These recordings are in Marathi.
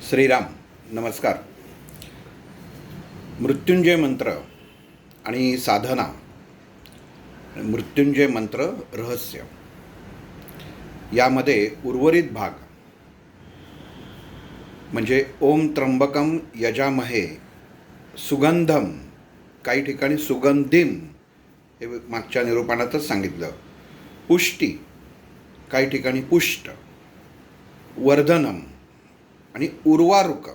श्रीराम नमस्कार. मृत्युंजय मंत्र आणि साधना, मृत्युंजय मंत्र रहस्य यामध्ये उर्वरित भाग म्हणजे ओम त्र्यंबकम यजामहे सुगंधम, काही ठिकाणी सुगंधिम हे मागच्या निरूपणातच सांगितलं, पुष्टी काही ठिकाणी पुष्ट, वर्धनम आणि उर्वारुक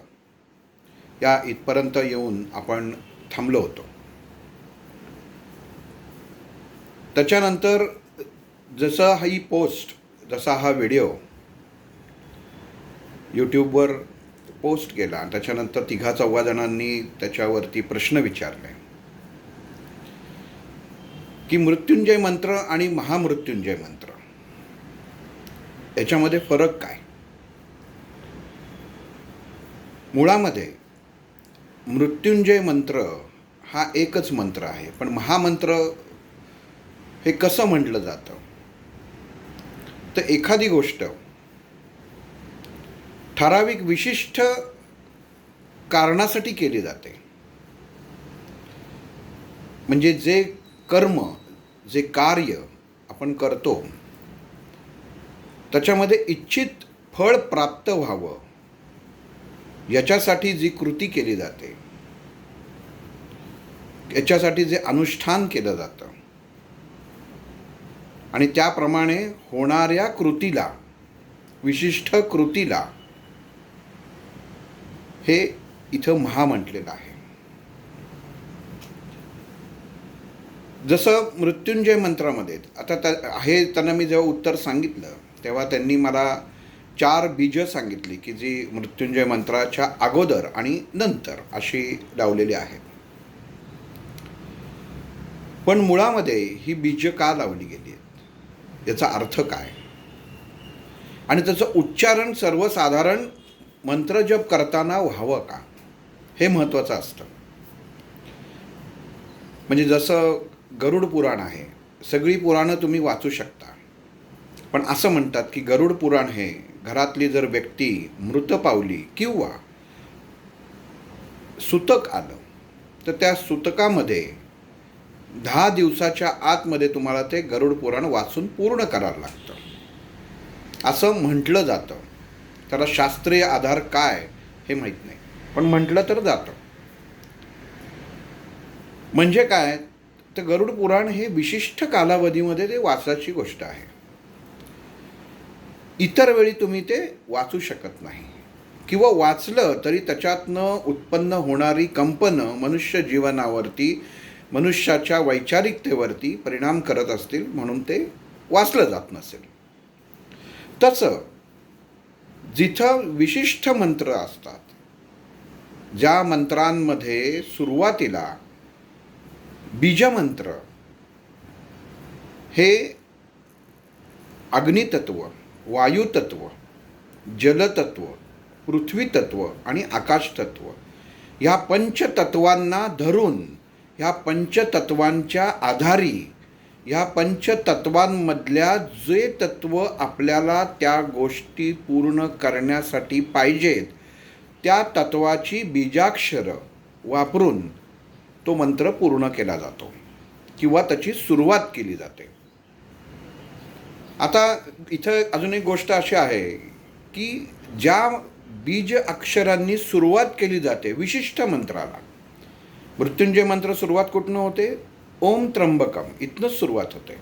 या इथपर्यंत येऊन आपण थांबलो होतो. त्याच्यानंतर जसा हा व्हिडिओ यूट्यूबवर पोस्ट केला, त्याच्यानंतर 3-4 जणांनी त्याच्यावरती प्रश्न विचारले की मृत्युंजय मंत्र आणि महामृत्युंजय मंत्र याच्यामध्ये फरक काय. मुळामध्ये मृत्युंजय मंत्र हा एकच मंत्र आहे, पण महामंत्र हे कसं म्हटलं जातं तर एखादी गोष्ट ठराविक विशिष्ट कारणासाठी केली जाते. म्हणजे जे कर्म, जे कार्य आपण करतो त्याच्यामध्ये इच्छित फळ प्राप्त व्हावं याच्यासाठी जी कृती केली जाते, याच्यासाठी जे अनुष्ठान केलं जातं आणि त्याप्रमाणे होणाऱ्या कृतीला, विशिष्ट कृतीला हे इथं महा म्हटलेलं आहे. जसं मृत्युंजय मंत्रामध्ये आता त्यांना मी जेव्हा उत्तर सांगितलं तेव्हा त्यांनी मला 4 बीजं सांगितली की जी मृत्युंजय मंत्राच्या अगोदर आणि नंतर अशी लावलेली आहेत. पण मुळामध्ये ही बीजं का लावली गेली आहेत, याचा अर्थ काय आणि त्याचं उच्चारण सर्वसाधारण मंत्रजप करताना व्हावं का, हे महत्त्वाचं असतं. म्हणजे जसं गरुड पुराण आहे, सगळी पुराणं तुम्ही वाचू शकता, पण असं म्हणतात की गरुड पुराण हे घरातली जर व्यक्ती मृत पावली किंवा सुतक आलं तर त्या सुतकामध्ये 10 दिवसाच्या आतमध्ये तुम्हाला ते गरुड पुराण वाचून पूर्ण करावं लागतं असं म्हटलं जातं. त्याला शास्त्रीय आधार काय हे माहीत नाही, पण म्हटलं तर जातं. म्हणजे काय तर गरुड पुराण हे विशिष्ट कालावधीमध्ये ते वाचायची गोष्ट आहे. इतर वेळी तुम्ही ते वाचू शकत नाही, किंवा वाचलं तरी त्याच्यातनं उत्पन्न होणारी कंपनं मनुष्य जीवनावरती, मनुष्याच्या वैचारिकतेवरती परिणाम करत असतील म्हणून ते वाचलं जात नसेल. तसं जिथं विशिष्ट मंत्र असतात, ज्या मंत्रांमध्ये सुरुवातीला बीजमंत्र हे अग्नितत्व, वायुतत्व, जलतत्व, पृथ्वीतत्व आणि आकाशतत्व ह्या पंचतत्वांना धरून, ह्या पंचतत्वांच्या आधारी, ह्या पंचतत्वांमधल्या जे तत्व आपल्याला त्या गोष्टी पूर्ण करण्यासाठी पाहिजेत त्या तत्वाची बीजाक्षरं वापरून तो मंत्र पूर्ण केला जातो किंवा त्याची सुरुवात केली जाते. आता इथं अजून एक गोष्ट अशी आहे की ज्या बीज अक्षरांनी सुरुवात केली जाते विशिष्ट मंत्राला, मृत्युंजय मंत्र सुरुवात कुठनं होते, ओम त्र्यंबकम इथनंच सुरुवात होते.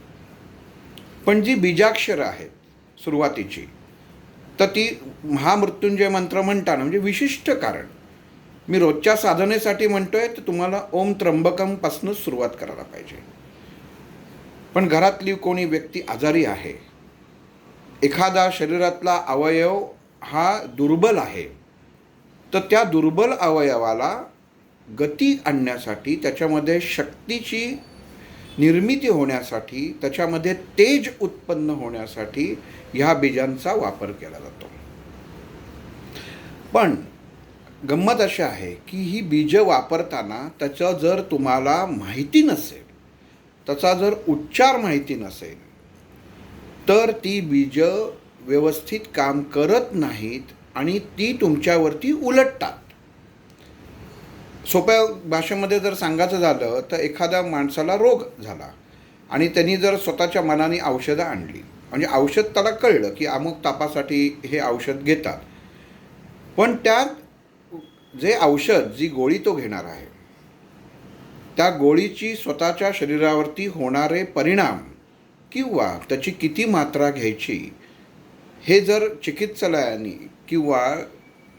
पण जी बीजाक्षरं आहेत सुरुवातीची, तर ती महामृत्युंजय मंत्र म्हणताना म्हणजे विशिष्ट कारण, मी रोजच्या साधनेसाठी म्हणतोय तर तुम्हाला ओम त्र्यंबकमपासूनच सुरुवात करायला पाहिजे. पण घरातली कोणी व्यक्ती आजारी आहे, एखादा शरीरातला अवयव हा दुर्बल आहे, तर त्या दुर्बल अवयवाला गती आणण्यासाठी, त्याच्यामध्ये शक्तीची निर्मिती होण्यासाठी, त्याच्यामध्ये तेज उत्पन्न होण्यासाठी ह्या बीजांचा वापर केला जातो. पण गंमत अशी आहे की ही बीजं वापरताना त्याचं जर तुम्हाला माहिती नसेल, त्याचा जर उच्चार माहिती नसेल तर ती बीजं व्यवस्थित काम करत नाहीत आणि ती तुमच्यावरती उलटतात. सोप्या भाषेमध्ये जर सांगायचं झालं तर एखाद्या माणसाला रोग झाला आणि त्यांनी जर स्वतःच्या मनाने औषधं आणली, म्हणजे औषध त्याला कळलं की अमुक तापासाठी हे औषध घेतात, पण त्यात जे औषध, जी गोळी तो घेणार आहे, त्या गोळीची स्वतःच्या शरीरावरती होणारे परिणाम किंवा त्याची किती मात्रा घ्यायची हे जर चिकित्सालयांनी किंवा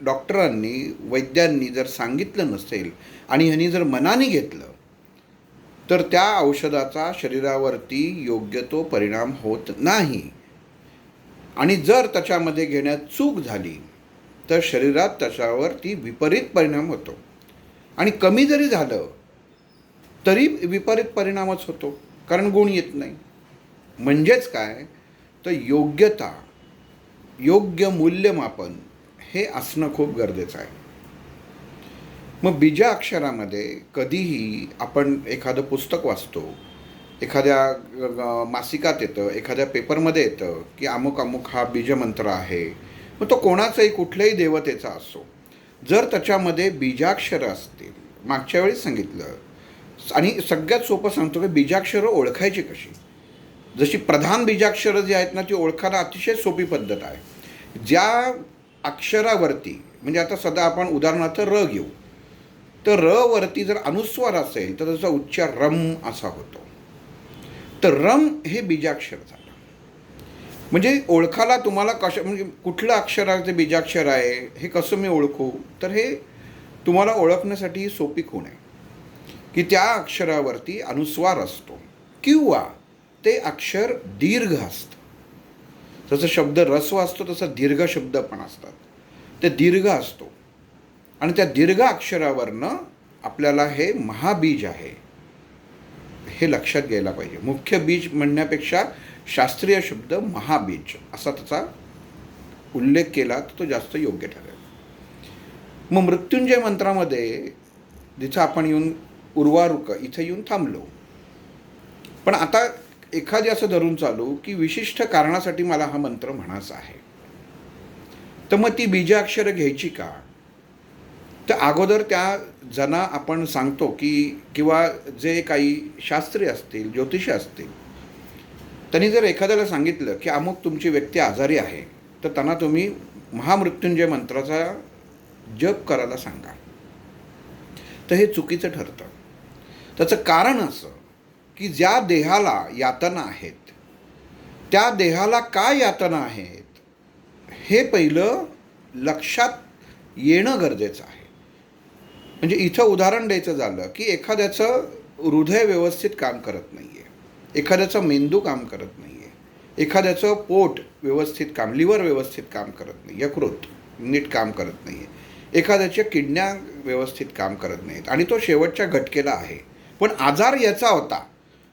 डॉक्टरांनी, वैद्यांनी जर सांगितलं नसेल आणि ह्यांनी जर मनाने घेतलं, तर त्या औषधाचा शरीरावरती योग्य तो परिणाम होत नाही. आणि जर त्याच्यामध्ये घेण्यात चूक झाली तर शरीरात त्याच्यावरती विपरीत परिणाम होतो. आणि कमी जरी झालं तरी विपरीत परिणामच होतो, कारण गुण येत नाही. म्हणजेच काय, तर योग्यता, योग्य मूल्यमापन हे असणं खूप गरजेचं आहे. मग बीजाक्षरामध्ये कधीही आपण एखादं पुस्तक वाचतो, एखाद्या मासिकात येतं, एखाद्या पेपरमध्ये येतं की अमुक अमुक हा बीजमंत्र आहे. मग तो कोणाचाही, कुठल्याही देवतेचा असो, जर त्याच्यामध्ये बीजाक्षरं असतील, मागच्या वेळी सांगितलं, आणि सगळ्यात सोपं सांगतो की बीजाक्षरं ओळखायची कशी. जशी प्रधान बीजाक्षरं जी आहेत ना, ती ओळखायला अतिशय सोपी पद्धत आहे. ज्या अक्षरावरती, म्हणजे आता सध्या आपण उदाहरणार्थ र घेऊ, तर र वरती जर अनुस्वार असेल तर त्याचा उच्चार रम असा होतो. तर रम हे बीजाक्षर झालं. म्हणजे ओळखायला तुम्हाला म्हणजे कुठलं अक्षराचे बीजाक्षर आहे हे कसं मी ओळखू, तर हे तुम्हाला ओळखण्यासाठी सोपी खूण आहे की त्या अक्षरावरती अनुस्वार असतो किंवा ते अक्षर दीर्घ असतं. जसं शब्द रस्व असतो तसं दीर्घ शब्द पण असतात. ते दीर्घ असतो आणि त्या दीर्घ अक्षरावरनं आपल्याला हे महाबीज आहे हे लक्षात घ्यायला पाहिजे. मुख्य बीज म्हणण्यापेक्षा शास्त्रीय शब्द महाबीज असा त्याचा उल्लेख केला तर तो जास्त योग्य ठरेल. मग मृत्युंजय मंत्रामध्ये जिथं आपण येऊन उर्वारुक इथं येऊन थांबलो, पण आता एखादी असं धरून चालू की विशिष्ट कारणासाठी मला हा मंत्र म्हणायचा आहे, तर मग ती बीजाक्षरं घ्यायची का. तर अगोदर त्या जना आपण सांगतो की, किंवा जे काही शास्त्री असतील, ज्योतिषी असतील, त्यांनी जर एखाद्याला सांगितलं की अमुक तुमची व्यक्ती आजारी आहे, तर त्यांना तुम्ही महामृत्युंजय मंत्राचा जप करायला सांगा, तर हे चुकीचं ठरतं. त्याचं कारण असं की ज्या देहाला यातना आहेत, त्या देहाला काय यातना आहेत हे पहिलं लक्षात येणं गरजेचं आहे. म्हणजे इथं उदाहरण द्यायचं झालं की एखाद्याचं हृदय व्यवस्थित काम करत नाही आहे, एखाद्याचा मेंदू काम करत नाही आहे, एखाद्याचं पोट व्यवस्थित लिव्हर व्यवस्थित काम करत नाही, यकृत नीट काम करत नाही आहे, एखाद्याच्या किडन्या व्यवस्थित काम करत नाहीत आणि तो शेवटच्या घटकेला आहे. पण आजार याचा होता,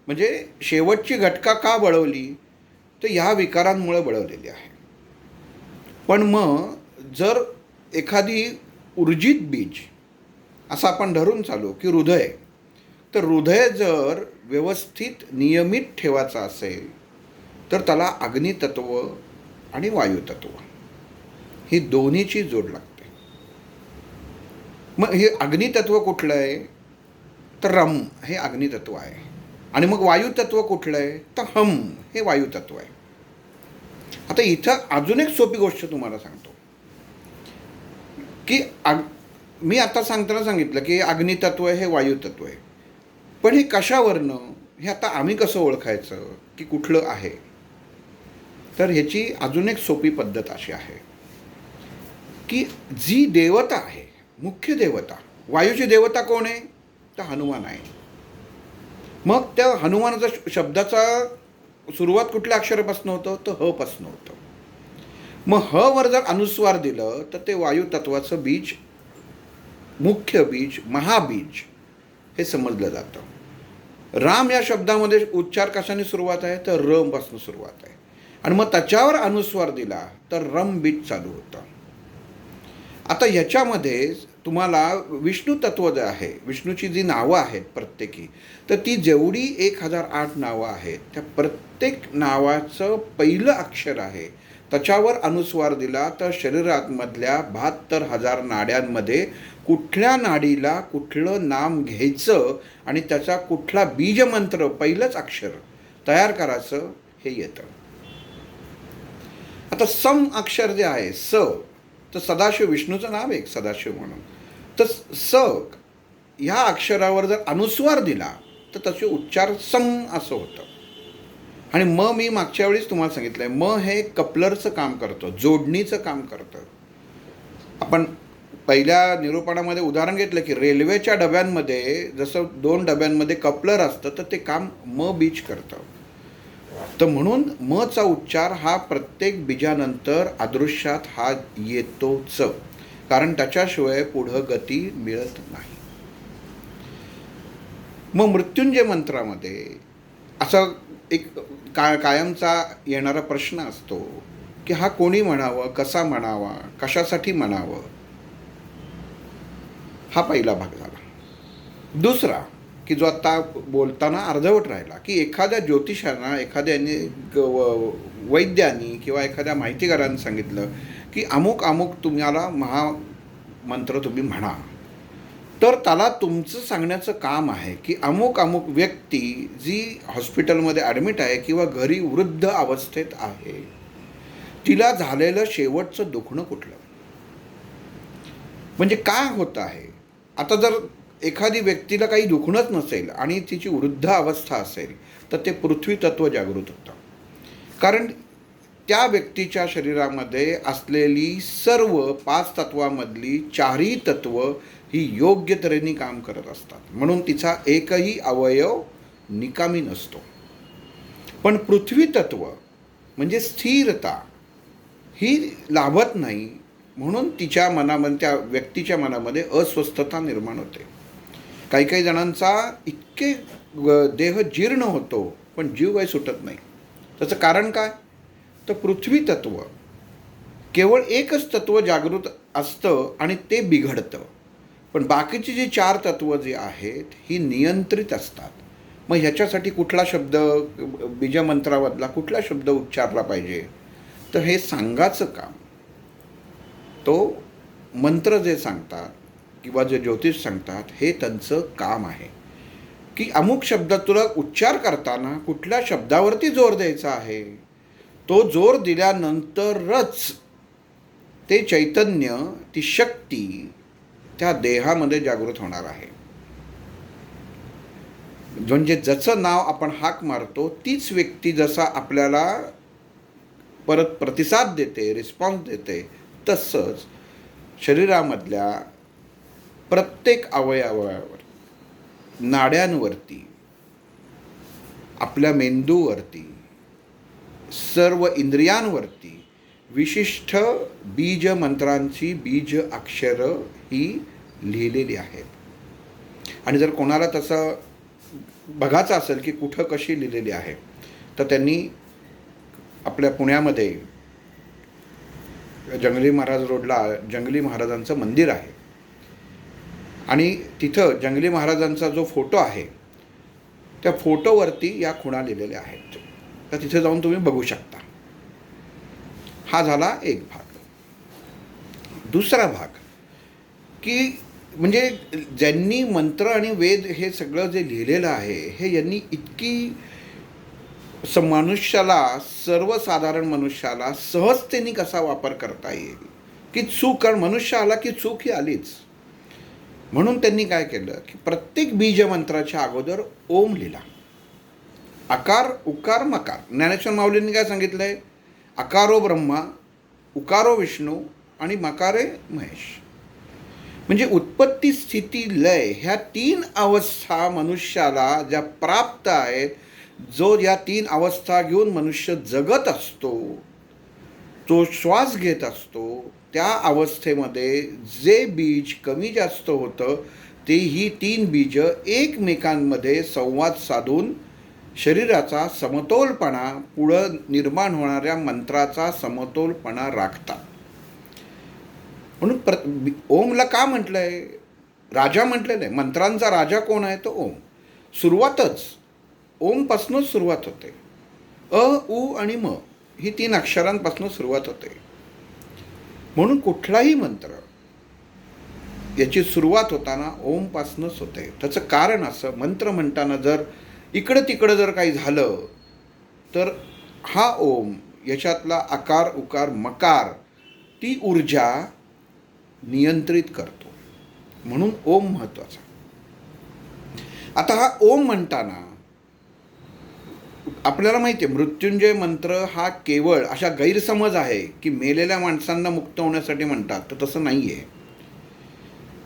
म्हणजे शेवटची घटका का बळवली, तर ह्या विकारांमुळे बळवलेली आहे. पण मग जर एखादी ऊर्जित बीज असं आपण धरून चालू की हृदय, तर हृदय जर व्यवस्थित नियमित ठेवायचं असेल तर त्याला अग्नितत्व आणि वायुतत्व ही दोन्हीची जोड लागते. मग हे अग्नितत्व कुठलं आहे, तर रम हे अग्नितत्व आहे. आणि मग वायुतत्व कुठलं आहे, तर हम हे वायुतत्व आहे. आता इथं अजून एक सोपी गोष्ट तुम्हाला सांगतो की मी आता सांगताना सांगितलं की अग्नितत्व हे वायुतत्व आहे, पण हे कशावरनं, हे आता आम्ही कसं ओळखायचं की कुठलं आहे. तर ह्याची अजून एक सोपी पद्धत अशी आहे की जी देवता आहे, मुख्य देवता, वायूची देवता कोण आहे, तर हनुमान आहे. मग त्या हनुमानाचा शब्दाचा सुरुवात कुठल्या अक्षरापासून होतं, तर ह पासून होतं. मग ह वर जर अनुस्वार दिलं तर ते वायुतत्वाचं बीज, मुख्य बीज, महाबीज हे समजलं जातं. राम या शब्दामध्ये उच्चार कशाने सुरुवात आहे, तर र पासून सुरुवात आहे. आणि मग त्याच्यावर अनुस्वार दिला तर रम बीज चालू होतं. आता ह्याच्यामध्ये तुम्हाला विष्णू तत्व जे आहे, विष्णूची जी नावं आहेत प्रत्येकी, तर ती जेवढी 1008 नावं आहेत, त्या प्रत्येक नावाचं पहिलं अक्षर आहे त्याच्यावर अनुस्वार दिला तर शरीरामधल्या 72,000 नाड्यांमध्ये कुठल्या नाडीला कुठलं नाम घ्यायचं आणि त्याचा कुठला बीजमंत्र पहिलंच अक्षर तयार करायचं हे येतं. आता सम अक्षर जे आहे स, तर सदाशिव विष्णूचं नाव आहे सदाशिव म्हणून, तर स ह्या अक्षरावर जर अनुस्वार दिला तर त्याचे उच्चार सम असं होतं. आणि म मी मागच्या वेळीच तुम्हाला सांगितलं आहे, म हे कपलरचं काम करतं, जोडणीचं काम करतं. आपण पहिल्या निरूपणामध्ये उदाहरण घेतलं की रेल्वेच्या डब्यांमध्ये जसं 2 डब्यांमध्ये कपलर असतं तर ते काम म बीज करतं. तर म्हणून मचा उच्चार हा प्रत्येक बीजानंतर अदृश्यात हा येतोच, कारण त्याच्याशिवाय पुढं गती मिळत नाही. मग मृत्युंजय मंत्रामध्ये असा एक कायमचा येणारा प्रश्न असतो की हा कोणी म्हणावं, कसा म्हणावा, कशासाठी म्हणावं. हा पहिला भाग झाला. दुसरा की जो आत्ता बोलताना अर्धवट राहिला, की एखाद्या ज्योतिषांना, एखाद्याने वैद्यानी किंवा एखाद्या माहितीकारांनी सांगितलं की अमुक अमुक तुम्हाला महामंत्र तुम्ही म्हणा, तर त्याला तुमचं सांगण्याचं काम आहे की अमुक अमुक व्यक्ती जी हॉस्पिटलमध्ये ॲडमिट आहे किंवा घरी वृद्ध अवस्थेत आहे, तिला झालेलं शेवटचं दुखणं कुठलं, म्हणजे काय होतं आहे. आता जर एखादी व्यक्तीला काही दुखणंच नसेल आणि तिची वृद्ध अवस्था असेल तर ते पृथ्वी तत्त्व जागृत होतं, कारण त्या व्यक्तीच्या शरीरामध्ये असलेली सर्व 5 तत्वामधली 4ही तत्व ही योग्य तऱ्हेने काम करत असतात, म्हणून तिचा एकही अवयव निकामी नसतो. पण पृथ्वी तत्व म्हणजे स्थिरता ही लाभत नाही, म्हणून तिच्या मनामध्ये, त्या व्यक्तीच्या मनामध्ये अस्वस्थता निर्माण होते. काही काही जणांचा इतके देह जीर्ण होतो पण जीव काही सुटत नाही. त्याचं कारण काय, तर पृथ्वी तत्व केवळ एकच तत्व जागृत असतं आणि ते बिघडतं, पण बाकीची जी 4 तत्व जी आहेत ही नियंत्रित असतात. मग ह्याच्यासाठी कुठला शब्द, बीजमंत्रामधला कुठला शब्द उच्चारला पाहिजे, तर हे सांगायचं काम तो मंत्र जे सांगतात किंवा जे ज्योतिष सांगतात हे त्यांचं काम आहे, की अमुक शब्द तुला उच्चार करताना कुठल्या शब्दावरती जोर द्यायचा आहे. तो जोर दिल्यानंतरच ते चैतन्य, ती शक्ती त्या देहामध्ये जागृत होणार आहे. म्हणजे जसं नाव आपण हाक मारतो तीच व्यक्ती जसा आपल्याला परत प्रतिसाद देते, रिस्पॉन्स देते, तसंच शरीरामधल्या प्रत्येक अवयवावर, नाड्यांवरती, आपल्या मेंदूवरती, सर्व इंद्रियांवरती विशिष्ट बीज मंत्रांची बीज अक्षरं ही लिहिलेली आहेत. आणि जर कोणाला तसं बघायचं असेल की कुठं कशी लिहिलेली आहे, तर त्यांनी आपल्या पुण्यामध्ये जंगली महाराज रोडला जंगली महाराजांचं मंदिर आहे आणि तिथं जंगली महाराजांचा जो फोटो आहे त्या फोटोवरती या खुणा लिहिलेल्या आहेत, तर तिथे जाऊन तुम्ही बघू शकता. हा झाला एक भाग. दुसरा भाग की म्हणजे ज्यांनी मंत्र आणि वेद हे सगळं जे लिहिलेलं आहे हे यांनी इतकी मनुष्याला, सर्वसाधारण मनुष्याला सहजतेने कसा वापर करता येईल की चूक, कारण मनुष्य आला की चूक ही आलीच. म्हणून त्यांनी काय केलं की प्रत्येक बीजमंत्राच्या अगोदर ओम लिहिला. आकार, उकार, मकार. ज्ञानेश्वर माऊलींनी काय सांगितलं आहे, अकारो ब्रह्मा, उकारो विष्णू आणि मकारे महेश. म्हणजे उत्पत्ती, स्थिती, लय ह्या 3 अवस्था मनुष्याला ज्या प्राप्त आहेत, जो या 3 अवस्था घेऊन मनुष्य जगत असतो, तो श्वास घेत असतो, त्या अवस्थेमध्ये जे बीज कमी जास्त होतं ते ही 3 बीज एकमेकांमध्ये संवाद साधून शरीराचा समतोलपणा, पुढं निर्माण होणाऱ्या मंत्राचा समतोलपणा राखतात. म्हणून ओमला का म्हटलं आहे, राजा म्हटलेलं आहे. मंत्रांचा राजा कोण आहे, तो ओम. सुरुवातच ओमपासूनच सुरुवात होते. अ, उ आणि म. ही 3 अक्षरांपासून सुरुवात होते. म्हणून कुठलाही मंत्र याची सुरुवात होताना ओमपासूनच होते. त्याचं कारण असं, मंत्र म्हणताना जर इकडं तिकडं जर काही झालं तर हा ओम याच्यातला आकार उकार मकार ती ऊर्जा नियंत्रित करतो. म्हणून ओम महत्त्वाचा. आता हा ओम म्हणताना आपल्याला माहिती आहे मृत्युंजय मंत्र हा केवळ अशा गैरसमज आहे की मेलेल्या माणसांना मुक्त होण्यासाठी म्हणतात, तर तसं नाही आहे.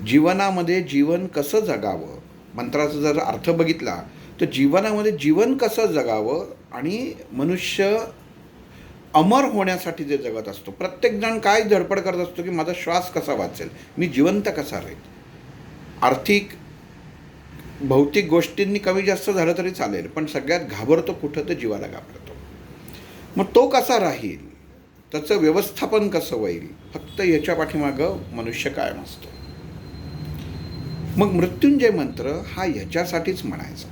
जीवनामध्ये जीवन कसं जगावं, मंत्राचा जर अर्थ बघितला तर जीवनामध्ये जीवन कसं जगावं आणि मनुष्य अमर होण्यासाठी जे जगत असतो. प्रत्येकजण काय धडपड करत असतो की माझा श्वास कसा वाचेल, मी जिवंत कसा राहील. आर्थिक भौतिक गोष्टींनी कमी जास्त झालं तरी चालेल, पण सगळ्यात घाबरतो कुठं तर जीवाला घाबरतो. मग तो कसा राहील, त्याचं व्यवस्थापन कसं होईल, फक्त याच्या पाठीमागं मनुष्य कायम असतो. मग मृत्युंजय मंत्र हा ह्याच्यासाठीच म्हणायचा.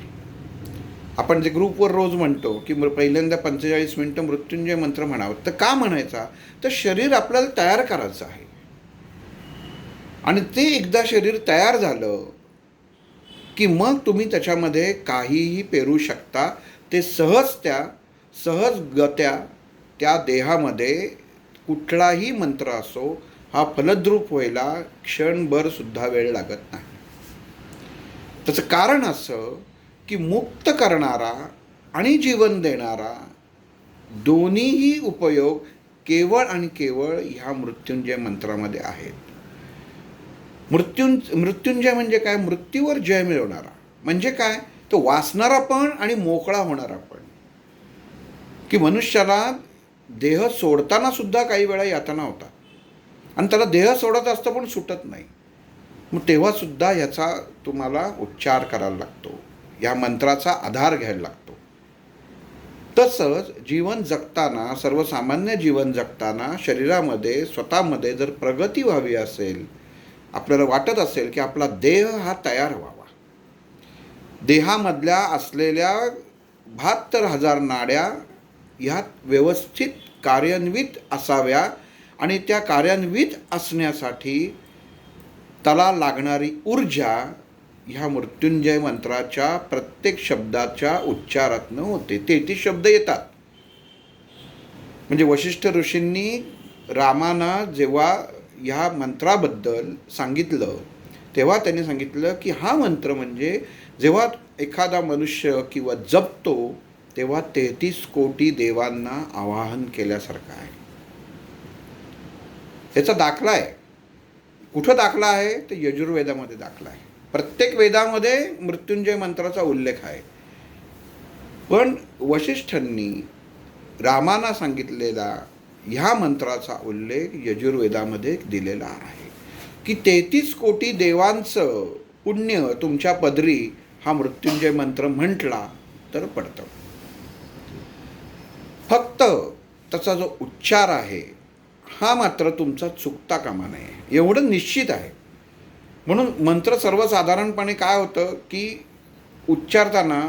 आपण जे ग्रुपवर रोज म्हणतो की पहिल्यांदा 45 मिनटं मृत्युंजय मंत्र म्हणावं, तर का म्हणायचा, तर शरीर आपल्याला तयार करायचं आहे. आणि ते एकदा शरीर तयार झालं की मग तुम्ही त्याच्यामध्ये काहीही पेरू शकता. ते सहजगत्या त्या देहामध्ये कुठलाही मंत्र असो हा फलद्रूप व्हायला क्षणभरसुद्धा वेळ लागत नाही. त्याचं कारण असं की मुक्त करणारा आणि जीवन देणारा दोन्हीही उपयोग केवळ आणि केवळ ह्या मृत्युंजय मंत्रामध्ये आहेत. मृत्युंजय म्हणजे काय, मृत्यूवर जय मिळवणारा. म्हणजे काय, तो वाचणारा पण आणि मोकळा होणारा पण. की मनुष्याला देह सोडताना सुद्धा काही वेळा यातना होतात आणि त्याला देह सोडत असतं पण सुटत नाही. मग तेव्हासुद्धा याचा तुम्हाला उच्चार करायला लागतो, या मंत्राचा आधार घ्यायला लागतो. तसंच जीवन जगताना, सर्वसामान्य जीवन जगताना शरीरामध्ये स्वतःमध्ये जर प्रगती व्हावी असेल, आपल्याला वाटत असेल की आपला देह हा तयार व्हावा, देहामधल्या असलेल्या 72,000 नाड्या ह्यात व्यवस्थित कार्यान्वित असाव्या आणि त्या कार्यान्वित असण्यासाठी त्याला लागणारी ऊर्जा ह्या मृत्युंजय मंत्राच्या प्रत्येक शब्दाच्या उच्चारातनं होते. 33 शब्द येतात. म्हणजे वशिष्ठ ऋषींनी रामाना जेव्हा ह्या मंत्राबद्दल सांगितलं तेव्हा त्यांनी सांगितलं की हा मंत्र म्हणजे जेव्हा एखादा मनुष्य किंवा जपतो तेव्हा 33 कोटी देवांना आवाहन केल्यासारखं आहे. याचा दाखला आहे. कुठं दाखला आहे, तर यजुर्वेदामध्ये दाखला आहे. प्रत्येक वेदामध्ये मृत्युंजय मंत्राचा उल्लेख आहे. पण वशिष्ठांनी रामाना सांगितलेला ह्या मंत्राचा उल्लेख यजुर्वेदामध्ये दिलेला आहे की 33 कोटी देवांचं पुण्य तुमच्या पदरी हा मृत्युंजय मंत्र म्हटला तर पडतं. फक्त त्याचा जो उच्चार आहे हा मात्र तुमचा चुकता कामा नये, एवढं निश्चित आहे. म्हणून मंत्र सर्वसाधारणपणे काय होतं की उच्चारताना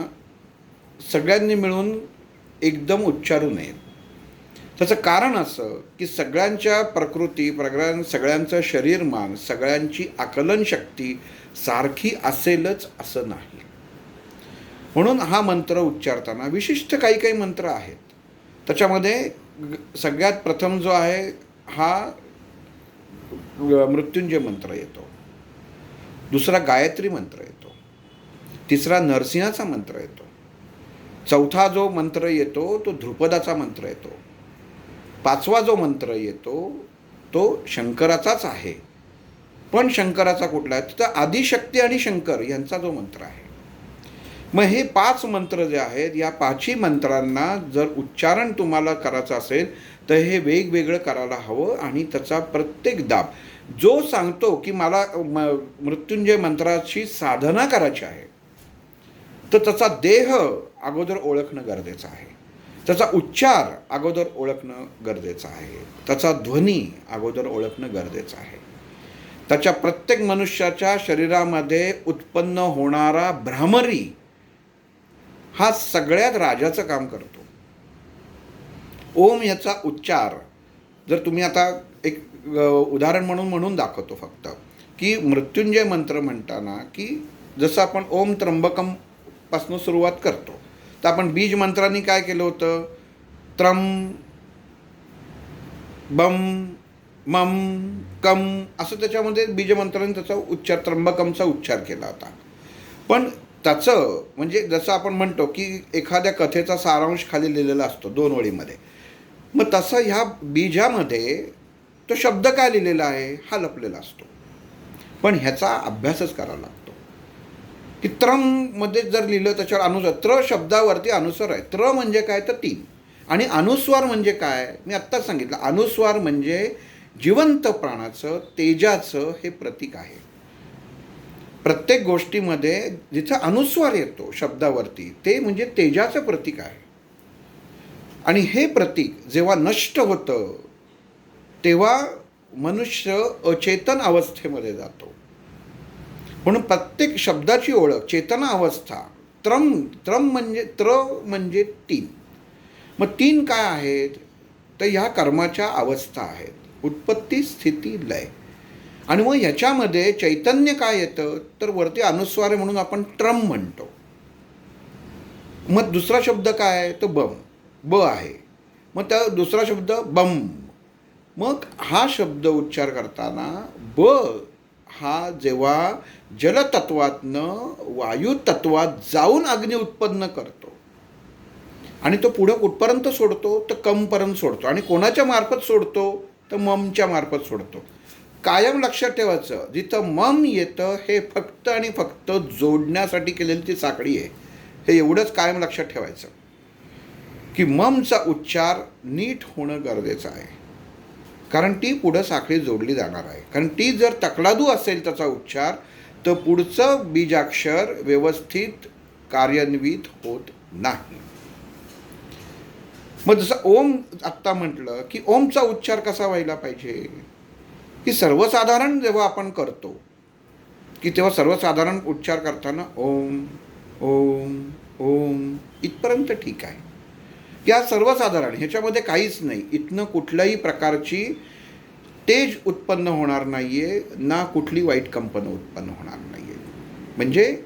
सगळ्यांनी मिळून एकदम उच्चारू नयेत. त्याचं कारण असं की सगळ्यांच्या प्रकृती, सगळ्यांचं शरीरमान, सगळ्यांची आकलनशक्ती सारखी असेलच असं नाही. म्हणून हा मंत्र उच्चारताना विशिष्ट काही काही मंत्र आहेत. त्याच्यामध्ये सगळ्यात प्रथम जो आहे हा मृत्युंजय मंत्र येतो, दुसरा गायत्री मंत्र येतो, तिसरा नरसिंहाचा मंत्र येतो, चौथा जो मंत्र येतो तो ध्रुपदाचा मंत्र येतो, पाचवा जो मंत्र येतो तो शंकराचाच आहे. पण शंकराचा कुठला आहे, तर आदिशक्ती आणि शंकर यांचा जो मंत्र आहे. मग हे 5 मंत्र जे आहेत, या 5ही मंत्रांना जर उच्चारण तुम्हाला करायचं असेल तर हे वेगवेगळं करायला हवं. आणि त्याचा प्रत्येक दाब जो सांगतो की मला मृत्युंजय मंत्राची साधना करायची आहे, तर त्याचा देह अगोदर ओळखणं गरजेचं आहे, त्याचा उच्चार अगोदर ओळखणं गरजेचं आहे, त्याचा ध्वनी अगोदर ओळखणं गरजेचं आहे. त्याच्या प्रत्येक मनुष्याच्या शरीरामध्ये उत्पन्न होणारा भ्रामरी हा सगळ्यात राजाचं काम करतो. ओम याचा उच्चार जर तुम्ही आता एक उदाहरण म्हणून दाखवतो फक्त, की मृत्युंजय मंत्र म्हणताना की जसं आपण ओम त्र्यंबकम पासून सुरुवात करतो, तर आपण बीज मंत्रांनी काय केलं होतं, त्रम बम मम कम असं त्याच्यामध्ये बीजमंत्राने त्याचा उच्चार, त्र्यंबकमचा उच्चार केला होता. पण त्याचं म्हणजे जसं आपण म्हणतो की एखाद्या कथेचा सारांश खाली लिहिलेला असतो 2 ओळीमध्ये, मग तसं ह्या बीजामध्ये तो शब्द काय लिहिलेला आहे हा लपलेला असतो. पण ह्याचा अभ्यासच करावा लागतो की त्रममध्ये जर लिहिलं त्याच्यावर अनुस्वार, त्र शब्दावरती अनुस्वार आहे. त्र म्हणजे काय तर 3, आणि अनुस्वार म्हणजे काय मी आत्ताच सांगितलं. अनुस्वार म्हणजे जिवंत प्राणाचं, तेजाचं हे प्रतीक आहे. प्रत्येक गोष्टीमध्ये जिथं अनुस्वार येतो शब्दावरती ते म्हणजे तेजाचं प्रतीक आहे. आणि हे प्रतीक जेव्हा नष्ट होतं तेव्हा मनुष्य अचेतन अवस्थेमध्ये जातो. म्हणून प्रत्येक शब्दाची ओळख चेतना अवस्था. त्रम म्हणजे म्हणजे 3. मग 3 काय आहेत तर ह्या कर्माच्या अवस्था आहेत, उत्पत्ती स्थिती लय. आणि मग ह्याच्यामध्ये चैतन्य काय येतं तर वरती अनुस्वार म्हणून आपण ट्रम म्हणतो. मग दुसरा शब्द काय आहे तर ब आहे. मग त्या दुसरा शब्द बम. मग हा शब्द उच्चार करताना ब हा जेव्हा जलतत्वातनं वायुतत्वात जाऊन अग्नी उत्पन्न करतो आणि तो पुढं कुठपर्यंत सोडतो तर कमपर्यंत सोडतो. आणि कोणाच्या मार्फत सोडतो तर ममच्या मार्फत सोडतो. कायम लक्षात ठेवायचं, जिथं मम येतं हे फक्त आणि फक्त जोडण्यासाठी केलेली ती साखळी आहे. हे एवढंच कायम लक्षात ठेवायचं की ममचा उच्चार नीट होणं गरजेचं आहे, कारण ती पुढं साखळी जोडली जाणार आहे. कारण ती जर तकलादू असेल त्याचा उच्चार तर पुढचं बीजाक्षर व्यवस्थित कार्यान्वित होत नाही. मग जसं ओम आत्ता म्हटलं की ओमचा उच्चार कसा व्हायला पाहिजे, की सर्वसाधारण जेव्हा आपण करतो की तेव्हा सर्वसाधारण उच्चार करताना ओम ओम ओम इथपर्यंत ठीक आहे. या सर्वसाधारण ह्याच्यामध्ये काहीच नाही, इथनं कुठल्याही प्रकारची तेज उत्पन्न होणार नाही आहे, ना कुठली वाईट कंपन उत्पन्न होणार नाही आहे. म्हणजे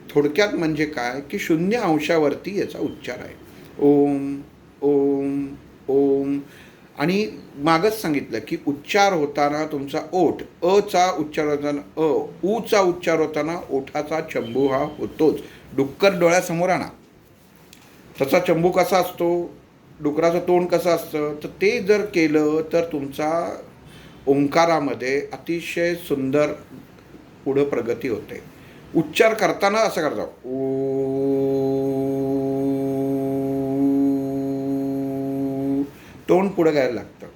थोडक्यात म्हणजे काय की 0 अंशावरती याचा उच्चार आहे. ओम ओम ओम. आणि मागच सांगितलं की उच्चार होताना तुमचा ओठ अचा उच्चार होताना ऊचा उच्चार होताना ओठाचा चंबू हा होतोच. डुक्कर डोळ्यासमोर आणा, त्याचा चंबू कसा असतो, डुकराचं तोंड कसं असतं, तर ते जर केलं तर तुमचा ओंकारामध्ये अतिशय सुंदर पुढं प्रगती होते. उच्चार करताना असं करता ओ, तोंड पुढं घ्यायला लागतं.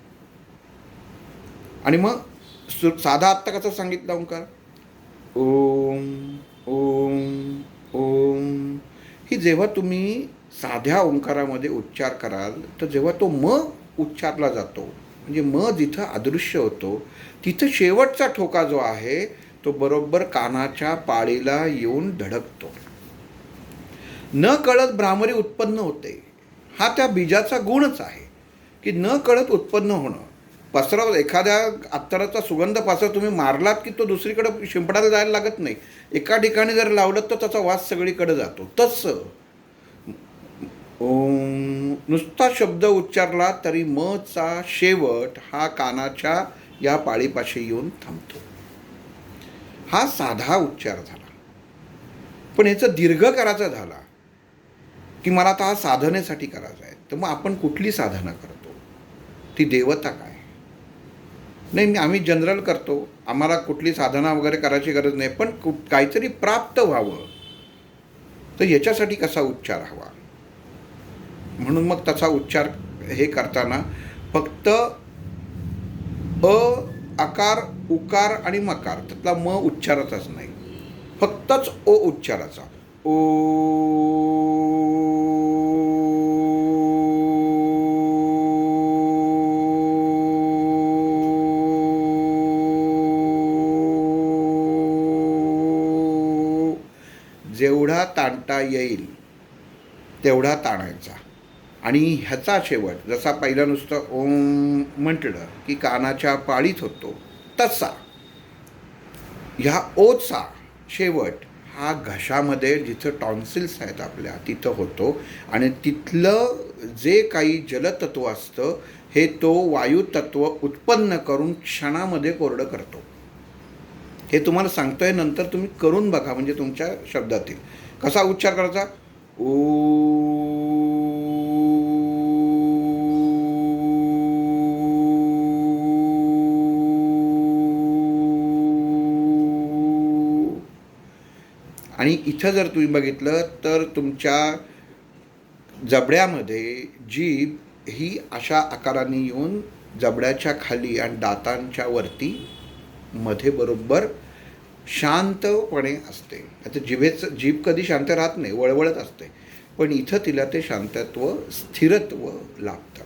आणि मग साधा आत्ता कसं सांगितलं ओंकार ओम ओम ओम, ही जेव्हा तुम्ही साध्या ओंकारामध्ये उच्चार कराल तर जेव्हा तो म उच्चारला जातो म्हणजे म जिथं अदृश्य होतो तिथं शेवटचा ठोका जो आहे तो बरोबर कानाच्या पाळीला येऊन धडकतो. न कळत भ्रामरी उत्पन्न होते. हा त्या बीजाचा गुणच आहे की न कळत उत्पन्न होणं. पसरव एखाद्या अत्तराचा सुगंध पासर तुम्ही मारलात की तो दुसरीकडे शिंपडायला जायला लागत नाही. एका ठिकाणी जर लावलं तर त्याचा वास सगळीकडे जातो. तसं ओम नुसता शब्द उच्चारला तरी मचा शेवट हा कानाच्या या पाळीपाशी येऊन थांबतो. हा साधा उच्चार झाला. पण याचं दीर्घ करायचं झाला की मला आता हा साधनेसाठी करायचा आहे, तर मग आपण कुठली साधना करतो, ती देवता काय. नाही आम्ही जनरल करतो, आम्हाला कुठली साधना वगैरे करायची गरज नाही, पण काहीतरी प्राप्त व्हावं तर याच्यासाठी कसा उच्चार हवा. म्हणून मग त्याचा उच्चार हे करताना फक्त अ आकार उकार आणि मकार त्यातला म उच्चाराचाच नाही, फक्तच ओ उच्चाराचा. ओ जेवढा ताणता येईल तेवढा ताणायचा. आणि ह्याचा शेवट जसा पहिला नुसतं ओम म्हटलं की कानाच्या पाळीत होतो, तसा ह्या ओचा शेवट हा घशामध्ये जिथं टॉन्सिल्स आहेत आपल्या तिथं होतो आणि तिथलं जे काही जलतत्व असतं हे तो वायुतत्व उत्पन्न करून क्षणामध्ये कोरडं करतो. हे तुम्हाला सांगतोय, नंतर तुम्ही करून बघा, म्हणजे तुमच्या शब्दातील कसा उच्चार करायचा. ओ आणि इथं जर तुम्ही बघितलं तर तुमच्या जबड्यामध्ये जीभ ही अशा आकाराने येऊन जबड्याच्या खाली आणि दातांच्या वरती मध्ये बरोबर शांतपणे असते. आता जीभ कधी शांत राहत नाही, वळवळत असते, पण इथं तिला ते शांतत्व, स्थिरत्व लाभतं.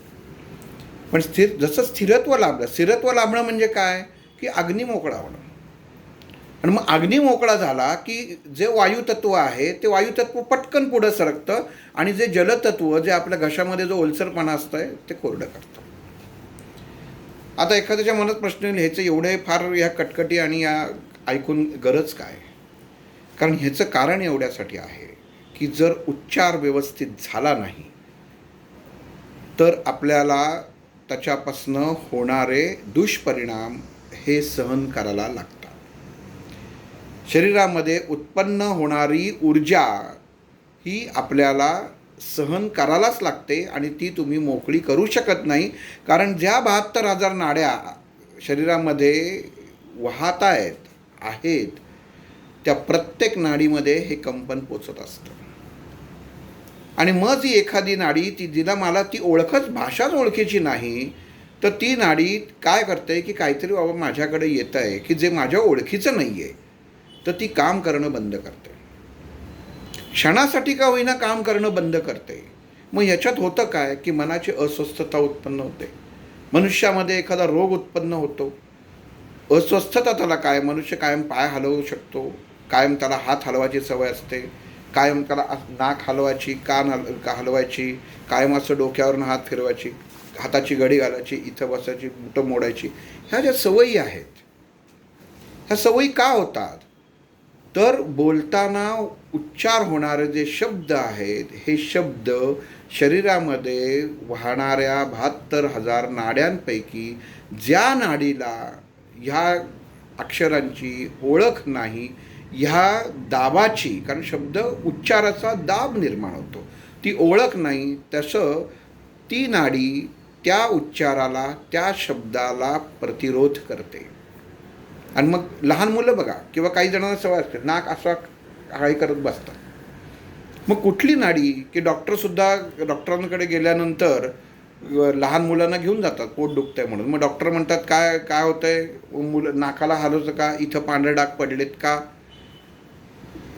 पण जसं स्थिरत्व लाभणं म्हणजे काय की अग्नी मोकळा होणं. आणि मग अग्नी मोकळा झाला की जे वायुतत्व आहे ते वायुतत्व पटकन पुढं सरकतं आणि जे जलतत्व, जे आपल्या घशामध्ये जो ओलसरपणा असतंय ते कोरडं करतं. आता एखाद्याच्या मनात प्रश्न येईल, ह्याचं एवढे फार ह्या कटकटी आणि या ऐकून गरज काय? कारण ह्याचं कारण एवढ्यासाठी आहे की जर उच्चार व्यवस्थित झाला नाही तर आपल्याला त्याच्यापासनं होणारे दुष्परिणाम हे सहन करायला लागतात. शरीरामध्ये उत्पन्न होणारी ऊर्जा ही आपल्याला सहन करायलाच लागते आणि ती तुम्ही मोकळी करू शकत नाही. कारण ज्या 72,000 नाड्या शरीरामध्ये वाहत आहेत त्या प्रत्येक नाडीमध्ये हे कंपन पोचत असतं. आणि मग ती एखादी नाडी जिला मला ती भाषाच ओळखीची नाही, तर ती नाडी काय करते की काहीतरी बाबा माझ्याकडे येतं आहे की जे माझ्या ओळखीचं नाही आहे, तर ती काम करणं बंद करते. क्षणासाठी का होईना काम करणं बंद करते. मग ह्याच्यात होतं काय की मनाची अस्वस्थता उत्पन्न होते, मनुष्यामध्ये एखादा रोग उत्पन्न होतो. अस्वस्थता त्याला काय, मनुष्य कायम पाय हलवू शकतो, कायम त्याला हात हलवायची सवय असते, कायम त्याला नाक हलवायची, कान हलवायची, कायम असं डोक्यावरून हात फिरवायची, हाताची घडी घालायची, इथं बसायची, बुटं मोडायची, ह्या ज्या सवयी आहेत, ह्या सवयी का होतात? तर बोलताना उच्चार होणारे जे शब्द आहेत, हे शब्द शरीरामध्ये वाहणाऱ्या 72,000 नाड्यांपैकी ज्या नाडीला ह्या अक्षरांची ओळख नाही, ह्या दाबाची, कारण शब्द उच्चाराचा दाब निर्माण होतो, ती ओळख नाही, तसं ती नाडी त्या उच्चाराला, त्या शब्दाला प्रतिरोध करते. आणि मग लहान मुलं बघा किंवा काही जणांना सवय असते नाक असा हाय करत बसतात. मग कुठली नाडी की डॉक्टरांकडे गेल्यानंतर लहान मुलांना घेऊन जातात पोट दुखतंय म्हणून. मग डॉक्टर म्हणतात काय काय होतंय, मुलं नाकाला हलवचं का, इथं पांढरे डाग पडलेत का,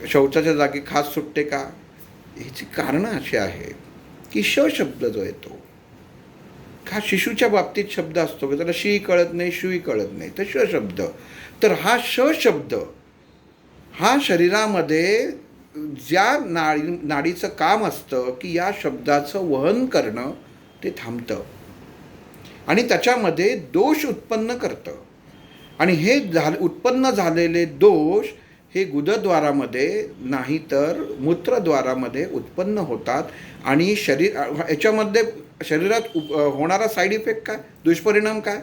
शौचाच्या जागी खास सुटते का. ह्याची कारणं अशी आहेत की श शब्द जो येतो, हा शिशूच्या बाबतीत शब्द असतो की त्याला शी कळत नाही, शुई कळत नाही, तर श शब्द. तर हा श शब्द हा शरीरामध्ये ज्या नाडीचं काम असतं की या शब्दाचं वहन करणं ते थांबतं आणि त्याच्यामध्ये दोष उत्पन्न करतं. आणि हे उत्पन्न झालेले दोष हे गुदद्वारामध्ये नाही तर मूत्रद्वारामध्ये उत्पन्न होतात. आणि याच्यामध्ये शरीरात होणारा साईड इफेक्ट काय, दुष्परिणाम काय,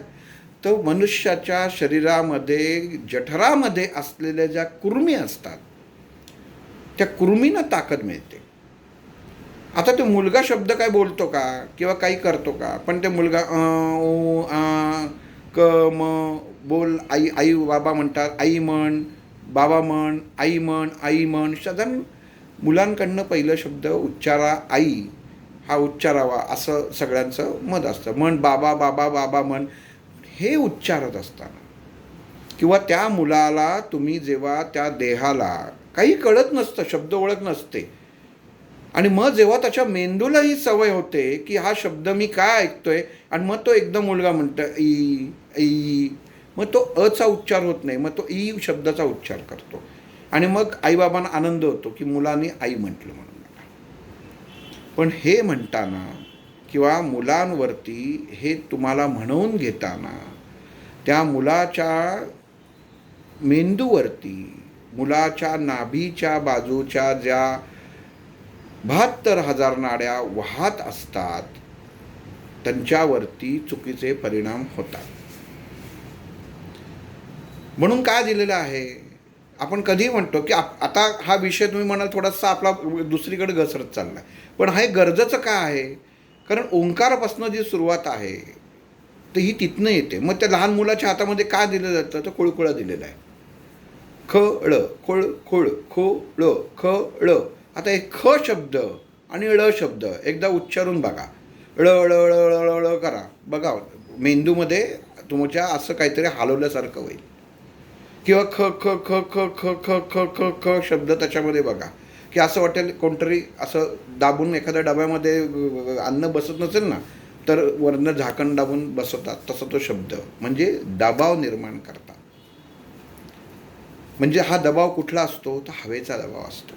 तर मनुष्याच्या शरीरामध्ये जठरामध्ये असलेल्या ज्या कुर्मी असतात त्या कुर्मींना ताकद मिळते. आता तो मुलगा शब्द काय बोलतो का किंवा काही करतो का, पण ते मुलगा क म बोल, आई बाबा म्हणतात, आई म्हण, बाबा म्हण, आई म्हण, आई म्हण. साधारण मुलांकडनं पहिलं शब्द उच्चारा, आई हा उच्चारावा असं सगळ्यांचं मत असतं. म्हण बाबा, बाबा, बाबा म्हण, हे उच्चारत असताना किंवा त्या मुलाला तुम्ही जेव्हा त्या देहाला काही कळत नसतं, शब्द ओळख नसते, आणि मग जेव्हा त्याच्या मेंदूला ही सवय होते की हा शब्द मी काय ऐकतोय, आणि मग तो एकदम मुलगा म्हणतो ई ई, मग तो अचा उच्चार होत नाही, मग तो ई शब्दाचा उच्चार करतो. आणि मग आईबाबांना आनंद होतो की मुलाने आई म्हटलं म्हणून. पण हे म्हणताना किंवा मुलांवरती हे तुम्हाला म्हणवून घेताना त्या मुलाच्या मेंदूवरती, मुलाच्या नाभीच्या बाजूच्या ज्या 72,000 नाड्या वाहत असतात त्यांच्यावरती चुकीचे परिणाम होतात. म्हणून काय दिलेलं आहे, आपण कधी म्हणतो की आता हा विषय तुम्ही म्हणाल थोडासा आपला दुसरीकडे घसरत चालला, पण हे गरजेचं का आहे, कारण ओंकारापासून जी सुरुवात आहे तर ही तिथनं येते. मग त्या लहान मुलाच्या हातामध्ये काय दिलं जातं, तर कुळकुळा दिलेला आहे. ख ळ खोळ खोळ खो ळ ख ळ. आता एक ख शब्द आणि ळ शब्द एकदा उच्चारून बघा. ळ ळ ळ ळ ळ करा, बघा मेंदूमध्ये तुमच्या असं काहीतरी हलवल्यासारखं होईल. किंवा ख ख ख ख ख ख ख ख ख शब्द त्याच्यामध्ये बघा की असं वाटेल कोणतरी असं दाबून एखाद्या डब्यामध्ये अन्न बसत नसेल ना, तर वरनं झाकण दाबून बसवतात, तसा तो शब्द म्हणजे दबाव निर्माण करतात. म्हणजे हा दबाव कुठला असतो, तर हवेचा दबाव असतो.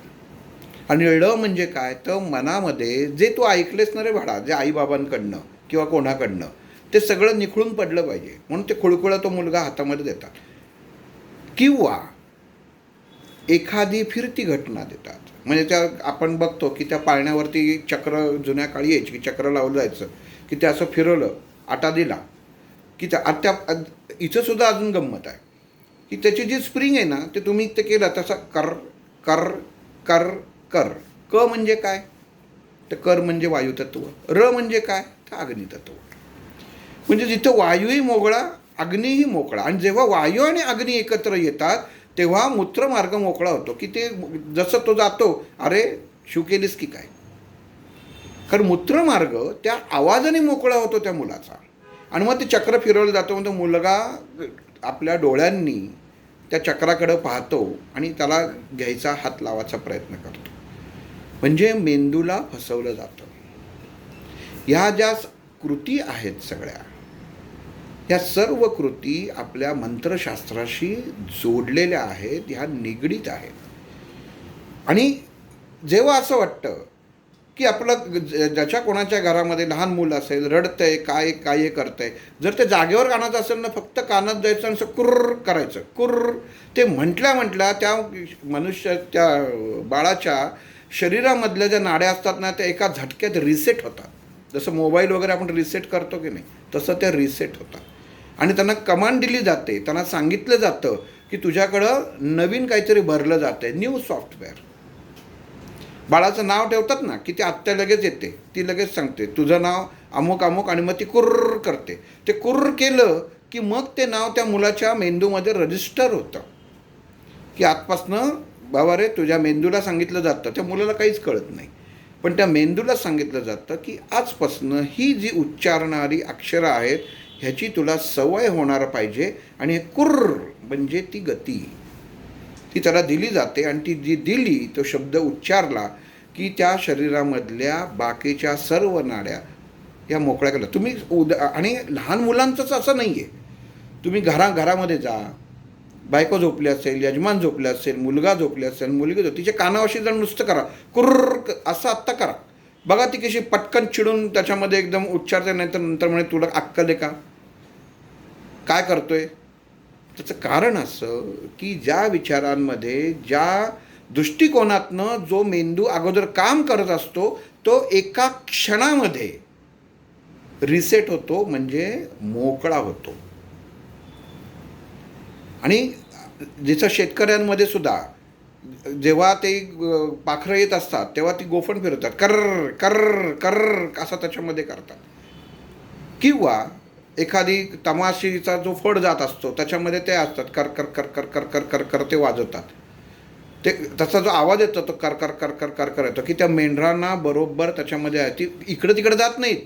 आणि ळ म्हणजे काय, तर मनामध्ये जे तू ऐकलेस ना रे भाडा, जे आईबाबांकडनं किंवा कोणाकडनं, ते सगळं निखळून पडलं पाहिजे, म्हणून ते खुळखुळा तो मुलगा हातामध्ये देतात. किंवा एखादी फिरती घटना देतात. म्हणजे त्या आपण बघतो की त्या पाळण्यावरती चक्र जुन्या काळी यायची, की चक्र लावलं जायचं, की ते असं फिरवलं, आटा दिला की त्या इथंसुद्धा अजून गंमत आहे की त्याची जी स्प्रिंग आहे ना, ते तुम्ही ते केलं तसं कर कर कर कर. क म्हणजे काय, तर कर म्हणजे वायुतत्व. र म्हणजे काय, तर अग्नितत्व. म्हणजे जिथं वायूही मोकळा, अग्नीही मोकळा. आणि जेव्हा वायू आणि अग्नी एकत्र येतात तेव्हा मूत्रमार्ग मोकळा होतो, की ते जसं तो जातो, अरे शिव केलीस की काय. कारण मूत्रमार्ग त्या आवाजाने मोकळा होतो त्या मुलाचा. आणि मग ते चक्र फिरवलं जातं, म्हणजे मुलगा आपल्या डोळ्यांनी त्या चक्राकडं पाहतो आणि त्याला घ्यायचा, हात लावायचा प्रयत्न करतो. म्हणजे मेंदूला फसवलं जातं. ह्या ज्या कृती आहेत सगळ्या, ह्या सर्व कृती आपल्या मंत्रशास्त्राशी जोडलेल्या आहेत, ह्या निगडीत आहेत. आणि जेव्हा असं वाटतं की आपलं ज्याच्या कोणाच्या घरामध्ये लहान मुलं असेल, रडतंय, काय हे करतंय, जर ते जागेवर कानाचं असेल ना, फक्त कानात जायचं आणि असं कुर्र करायचं, कुर्र. ते म्हटल्या त्या त्या बाळाच्या शरीरामधल्या ज्या नाड्या असतात ना, त्या एका झटक्यात रिसेट होतात. जसं मोबाईल वगैरे आपण रिसेट करतो की नाही, तसं त्या रिसेट होतात. आणि त्यांना कमांड दिली जाते, त्यांना सांगितलं जातं की तुझ्याकडं नवीन काहीतरी भरलं जातं आहे, न्यू सॉफ्टवेअर. बाळाचं नाव ठेवतात ना, की ती आत्या लगेच येते, ती लगेच सांगते तुझं नाव अमुक अमुक, आणि मग ती कुर्र करते. ते कुर्र केलं की मग ते नाव त्या मुलाच्या मेंदूमध्ये रजिस्टर होतं, की आजपासनं बाबा रे तुझ्या मेंदूला सांगितलं जातं. त्या मुलाला काहीच कळत नाही, पण त्या मेंदूला सांगितलं जातं की आजपासनं ही जी उच्चारणारी अक्षरं आहेत ह्याची तुला सवय होणार पाहिजे. आणि हे कुर्र म्हणजे ती गती, ती त्याला दिली जाते. आणि ती जी दिली, तो शब्द उच्चारला की त्या शरीरामधल्या बाकीच्या सर्व नाड्या या मोकळ्या केल्या. तुम्ही आणि लहान मुलांचंच असं नाही आहे, तुम्ही घरामध्ये जा, बायको झोपली असेल, यजमान झोपले असेल, मुलगा झोपले असेल, मुलगी झोप, तिच्या कानावशी जाऊन नुसतं करा कुर्र, असं आत्ता करा, बघा ती कशी पटकन चिडून त्याच्यामध्ये एकदम उच्चारते. नाही तर नंतर म्हणे तुला अक्कल आहे का, काय करतोय. त्याचं कारण असं की ज्या विचारांमध्ये, ज्या दृष्टिकोनातनं जो मेंदू अगोदर काम करत असतो तो एका क्षणामध्ये रिसेट होतो, म्हणजे मोकळा होतो. आणि जिथं शेतकऱ्यांमध्ये सुद्धा जेव्हा ते पाखरं येत असतात तेव्हा ती गोफण फिरवतात, कर्र कर्र कर्र असं त्याच्यामध्ये करतात. किंवा एखादी तमाशीचा जो फड जात असतो त्याच्यामध्ये ते असतात, कर कर कर कर कर कर कर कर ते वाजवतात. ते त्याचा जो आवाज येतो तो कर कर कर कर कर कर येतो, की त्या मेंढरांना बरोबर त्याच्यामध्ये आहे, ती इकडं तिकडं जात नाहीत.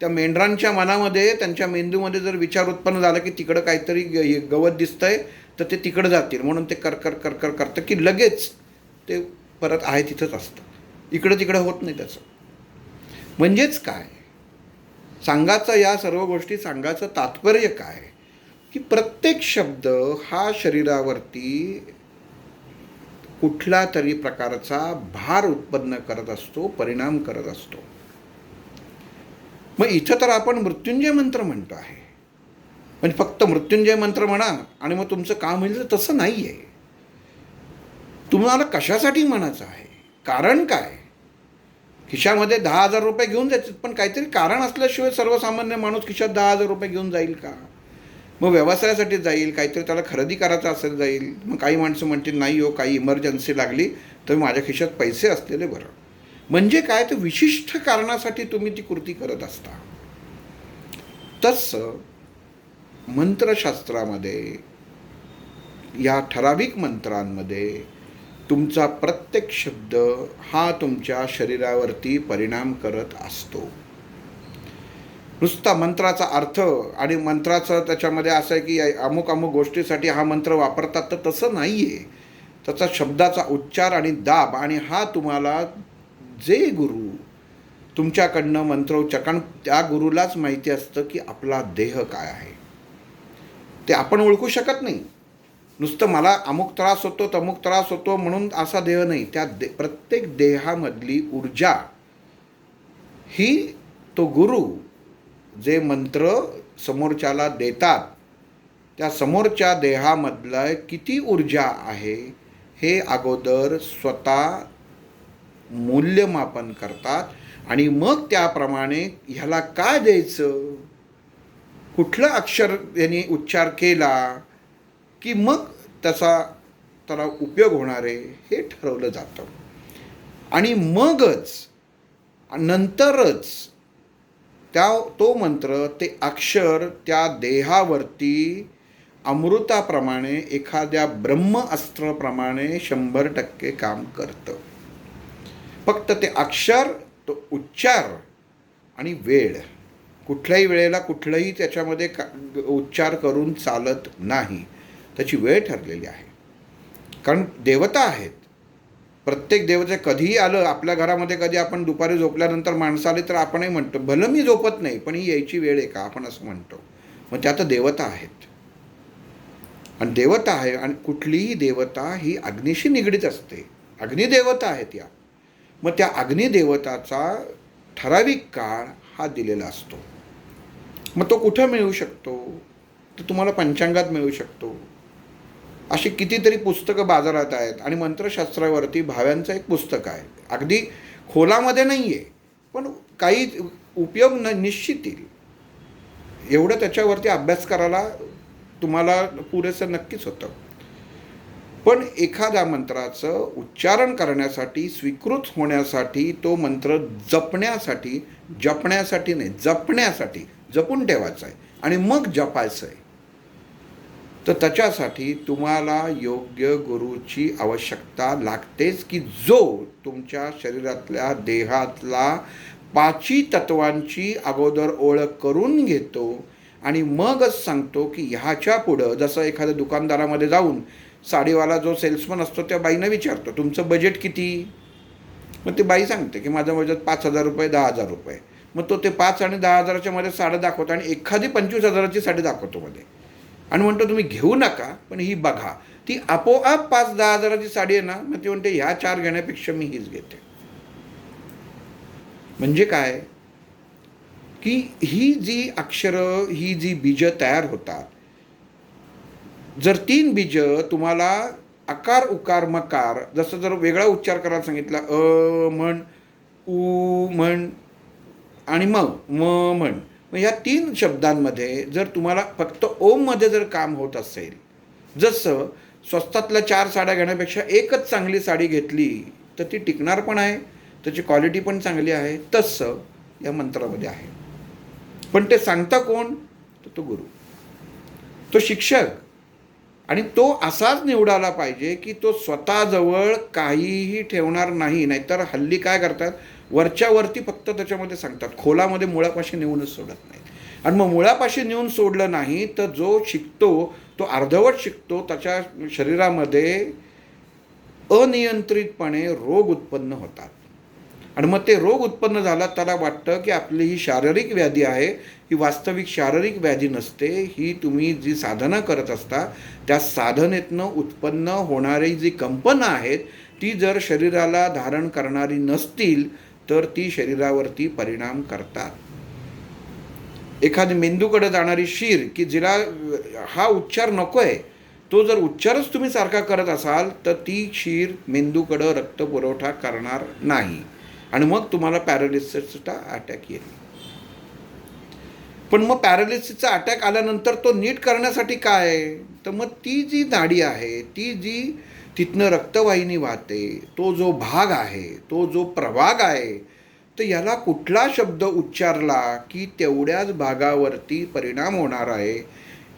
त्या मेंढरांच्या मनामध्ये, त्यांच्या मेंदूमध्ये जर विचार उत्पन्न झाला की तिकडं काहीतरी गवत दिसतंय तर ते तिकडं जातील, म्हणून ते कर कर कर कर करतं की लगेच ते परत आहे तिथंच असतं, इकडं तिकडं होत नाही त्याचं. म्हणजेच काय सांगायचं, या सर्व गोष्टी सांगायचं तात्पर्य काय, की प्रत्येक शब्द हा शरीरावरती कुठला तरी प्रकारचा भार उत्पन्न करत असतो, परिणाम करत असतो. मग इथं तर आपण मृत्युंजय मंत्र म्हणतो आहे, म्हणजे फक्त मृत्युंजय मंत्र म्हणा आणि मग तुमचं काम होईल, तर तसं नाही आहे. तुम्हाला कशासाठी म्हणायचं आहे, कारण काय? खिशामध्ये 10,000 रुपये घेऊन जायचे, पण काहीतरी कारण असल्याशिवाय सर्वसामान्य माणूस खिशात 10,000 रुपये घेऊन जाईल का? मग व्यवसायासाठी जाईल, काहीतरी त्याला खरेदी करायचं असेल जाईल. मग काही माणसं म्हणतील नाही हो, काही इमर्जन्सी लागली तर माझ्या खिशात पैसे असलेले बरं. म्हणजे काय, तर विशिष्ट कारणासाठी तुम्ही ती कृती करत असता. तसं मंत्रशास्त्रामध्ये, या ठराविक मंत्रांमध्ये तुमचा प्रत्येक शब्द हा तुमच्या शरीरावरती परिणाम करत असतो. नुसता मंत्राचा अर्थ आणि मंत्राचं त्याच्यामध्ये असं आहे की अमुक अमुक गोष्टीसाठी हा मंत्र वापरतात, तर तसं नाही आहे. त्याचा शब्दाचा उच्चार आणि दाब, आणि हा तुम्हाला जे गुरु तुमच्याकडनं मंत्रोच्चार, त्या गुरुलाच माहिती असतं की आपला देह काय आहे. ते आपण ओळखू शकत नाही. नुसतं मला अमुक त्रास होतो तमुक त्रास होतो म्हणून असा देह नाही. त्या प्रत्येक देहामधली ऊर्जा ही तो गुरु जे मंत्र समोरच्याला देतात, त्या समोरच्या देहामधलं किती ऊर्जा आहे हे अगोदर स्वतः मूल्यमापन करतात, आणि मग त्याप्रमाणे ह्याला काय द्यायचं, कुठलं अक्षर यांनी उच्चार केला की मग त्याला उपयोग होणार आहे हे ठरवलं जातं. आणि मगच नंतरच तो मंत्र, ते अक्षर त्या देहावरती अमृताप्रमाणे, एखाद्या ब्रह्मअस्त्राप्रमाणे 100% काम करतं. फक्त ते अक्षर, तो उच्चार आणि वेळ, कुठल्याही वेळेला कुठलंही त्याच्यामध्ये उच्चार करून चालत नाही. त्याची वेळ ठरलेली आहे. कारण देवता आहेत. प्रत्येक देवता कधीही आलं आपल्या घरामध्ये, कधी आपण दुपारी झोपल्यानंतर माणसं आली तर आपणही म्हणतो भलं मी झोपत नाही पण ही यायची वेळ आहे का, आपण असं म्हणतो. मग त्यात देवता आहेत, आणि देवता आहे, आणि कुठलीही देवता ही अग्नीशी निगडीत असते. अग्निदेवता आहेत या. मग त्या अग्निदेवताचा ठराविक काळ हा दिलेला असतो. मग तो कुठं मिळू शकतो, तर तुम्हाला पंचांगात मिळू शकतो. अशी कितीतरी पुस्तकं बाजारात आहेत, आणि मंत्रशास्त्रावरती भाव्यांचं एक पुस्तक आहे, अगदी खोलामध्ये नाही आहे पण काही उपयोग निश्चित येईल एवढं त्याच्यावरती अभ्यास करायला तुम्हाला पुरेसं नक्कीच होतं. पण एखाद्या मंत्राचं उच्चारण करण्यासाठी, स्वीकृत होण्यासाठी, तो मंत्र जपण्यासाठी नाही, जपण्यासाठी, जपून ठेवायचा आहे आणि मग जपायचं आहे. तर त्याच्यासाठी तुम्हाला योग्य गुरुची आवश्यकता लागतेच, की जो तुमच्या शरीरातल्या देहातला 5 तत्वांची अगोदर ओळख करून घेतो, आणि मगच सांगतो की ह्याच्या पुढं, जसं एखाद्या दुकानदारामध्ये जाऊन साडीवाला जो सेल्समन असतो त्या बाईनं विचारतो तुमचं बजेट किती. मग ती बाई सांगते की माझं बजेट 5,000 रुपये, 10,000 रुपये. मग तो ते 5 आणि 10,000च्या मध्ये साड्या दाखवतो, आणि एखादी 25,000ची साडी दाखवतो मध्ये, आणि म्हणतो तुम्ही घेऊ नका पण ही बघा. ती आपोआप 5-10 हजाराची साडी आहे ना, मग ती म्हणते ह्या 4 घेण्यापेक्षा मी हीच घेते. म्हणजे काय, की ही जी अक्षरं, ही जी बीजं तयार होतात, जर 3 बीजं तुम्हाला अकार उकार मकार, जसं जर वेगळा उच्चार करायला सांगितला, म्हण, उ म्हण आणि म म्हण, मग ह्या 3 शब्दांमध्ये जर तुम्हाला फक्त ओममध्ये जर काम होत असेल, जसं स्वस्तातल्या 4 साड्या घेण्यापेक्षा एकच चांगली साडी घेतली तर ती टिकणार पण आहे, त्याची क्वालिटी पण चांगली आहे, तसं या मंत्रामध्ये आहे. पण ते सांगता कोण, तर तो गुरु, तो शिक्षक. आणि तो असाच निवडायला पाहिजे की तो स्वतःजवळ काहीही ठेवणार नाही. नाहीतर हल्ली काय करतात, वरच्यावरती फक्त त्याच्यामध्ये सांगतात, खोलामध्ये मुळापाशी नेऊनच सोडत नाही. आणि मग मुळापाशी नेऊन सोडलं नाही तर जो शिकतो तो अर्धवट शिकतो, त्याच्या शरीरामध्ये अनियंत्रितपणे रोग उत्पन्न होतात. आणि मग ते रोग उत्पन्न झाला, त्याला वाटतं की आपली ही शारीरिक व्याधी आहे. ही वास्तविक शारीरिक व्याधी नसते. ही तुम्ही जी साधना करत असता त्या साधनेतनं उत्पन्न होणारी जी कंपनं आहेत, ती जर शरीराला धारण करणारी नसतील तर ती शरीरावरती परिणाम करतात. एखादी मेंदूकडे जाणारी शीर की जिला हा उच्चार नको आहे, तो जर उच्चारच तुम्ही सारखा करत असाल तर ती शीर मेंदूकडं रक्तपुरवठा करणार नाही आणि मग तुम्हाला पॅरालिसिसचा अटॅक येईल. पण मग पॅरालिसिसचा अटॅक आल्यानंतर तो नीट करण्यासाठी काय, तर मग ती जी नाडी आहे, ती जी तिथनं रक्तवाहिनी वाहते, तो जो भाग आहे, तो जो प्रभाग आहे, तर याला कुठला शब्द उच्चारला की तेवढ्याच भागावरती परिणाम होणार आहे,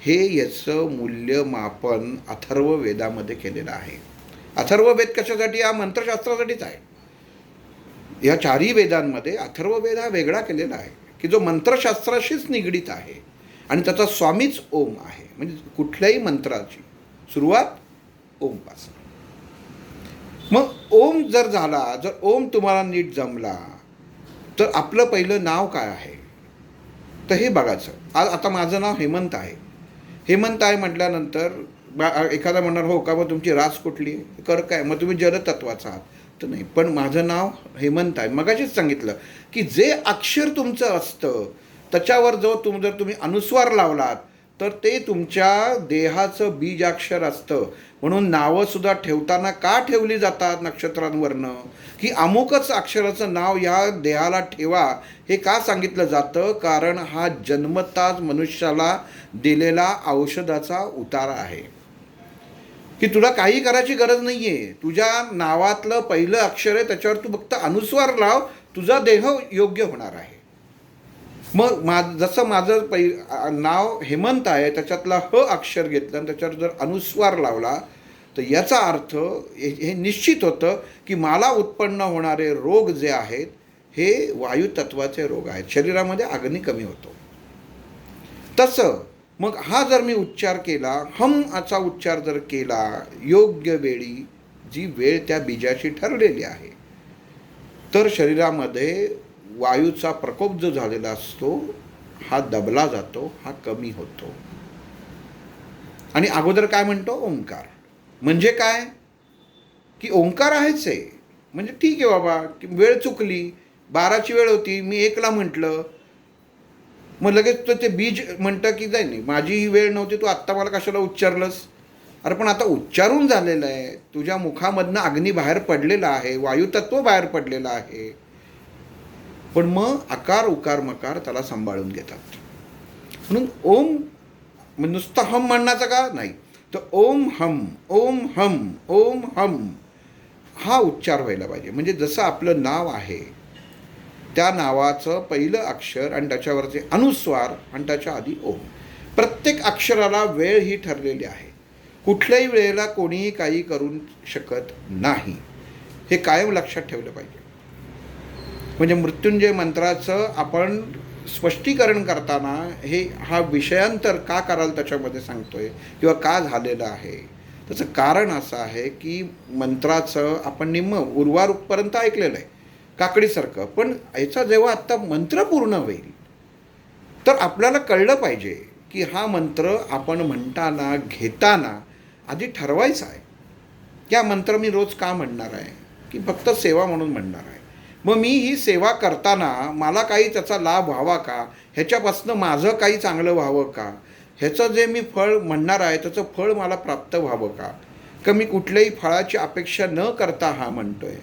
हे याचं मूल्यमापन अथर्ववेदामध्ये केलेलं आहे. अथर्ववेद कशासाठी? हा मंत्रशास्त्रासाठीच आहे. या चारही वेदांमध्ये अथर्ववेद हा वेगळा केलेला आहे की जो मंत्रशास्त्राशीच निगडीत आहे आणि त्याचा स्वामीच ओम आहे. म्हणजे कुठल्याही मंत्राची सुरुवात ओमपासून. मग ओम जर झाला, जर ओम तुम्हाला नीट जमला, तर आपलं पहिलं नाव काय आहे तर हे बघायचं. आज आता माझं नाव हेमंत आहे. हेमंत आहे म्हटल्यानंतर एखादा म्हणणार हो का, मग तुमची रास कुठली आहे, कर काय, मग तुम्ही जलतत्वाचा आहात, तर नाही. पण माझं नाव हेमंत आहे. मगाशीच सांगितलं की जे अक्षर तुमचं असतं त्याच्यावर जर तुम्ही अनुस्वार लावलात तर ते तुमच्या देहाचं बीजाक्षर असतं. म्हणून नावंसुद्धा ठेवताना का ठेवली जातात नक्षत्रांवरनं, की अमुकच अक्षराचं नाव या देहाला ठेवा हे का सांगितलं जातं, कारण हा जन्मताच मनुष्याला दिलेला औषधाचा उतारा आहे की तुला काही करायची गरज नाही आहे. तुझ्या नावातलं पहिलं अक्षर आहे, त्याच्यावर तू फक्त अनुस्वार लाव, तुझा देह योग्य होणार आहे. मग जसं माझं नाव हेमंत आहे, त्याच्यातला ह अक्षर घेतलं आणि त्याच्यावर जर अनुस्वार लावला तर याचा अर्थ हे निश्चित होतं की मला उत्पन्न होणारे रोग जे आहेत हे वायुतत्वाचे रोग आहेत. शरीरामध्ये अग्नी कमी होतो. तसं मग हा जर मी उच्चार केला, हम असा उच्चार जर केला योग्य वेळी, जी वेळ त्या बीजाची ठरलेली आहे, तर शरीरामध्ये वायूचा प्रकोप जो झालेला असतो हा दबला जातो, हा कमी होतो. आणि अगोदर काय म्हणतो? ओंकार. म्हणजे काय की ओंकार आहेच आहे. म्हणजे ठीक आहे बाबा, की वेळ चुकली, 12ची वेळ होती, मी 1ला म्हटलं, मग लगेच तो ते बीज म्हणतं की नाही माझी ही वेळ नव्हती, तू आत्ता मला कशाला उच्चारलंस. अरे पण आता उच्चारून झालेलं आहे, तुझ्या मुखामधनं अग्नी बाहेर पडलेला आहे, वायुतत्व बाहेर पडलेलं आहे. पण मग आकार उकार मकार त्याला सांभाळून घेतात. म्हणून ओम नुसतं हम म्हणण्याचं का नाही, तर ओम हम ओम हम ओम हम हा उच्चार व्हायला पाहिजे. म्हणजे जसं आपलं नाव आहे त्या नावाचं पहिलं अक्षर आणि त्याच्यावरचे अनुस्वार आणि त्याच्या आधी ओम. प्रत्येक अक्षराला वेळ ही ठरलेली आहे. कुठल्याही वेळेला कोणीही काही करू शकत नाही, हे कायम लक्षात ठेवलं पाहिजे. म्हणजे मृत्युंजय मंत्राचं आपण स्पष्टीकरण करताना हा विषयांतर का कराल त्याच्यामध्ये सांगतोय किंवा का झालेलं आहे, त्याचं कारण असं आहे की मंत्राचं आपण निम्म उर्वारूपर्यंत ऐकलेलं आहे काकडीसारखं. पण याचा जेव्हा आत्ता मंत्र पूर्ण होईल तर आपल्याला कळलं पाहिजे की हा मंत्र आपण म्हणताना घेताना आधी ठरवायचा आहे की हा मंत्र मी रोज का म्हणणार आहे, की फक्त सेवा म्हणून म्हणणार आहे. मग मी ही सेवा करताना मला काही त्याचा लाभ व्हावा का, ह्याच्यापासनं माझं काही चांगलं व्हावं का, ह्याचं जे मी फळ म्हणणार आहे त्याचं फळ मला प्राप्त व्हावं का मी कुठल्याही फळाची अपेक्षा न करता हा म्हणतो आहे,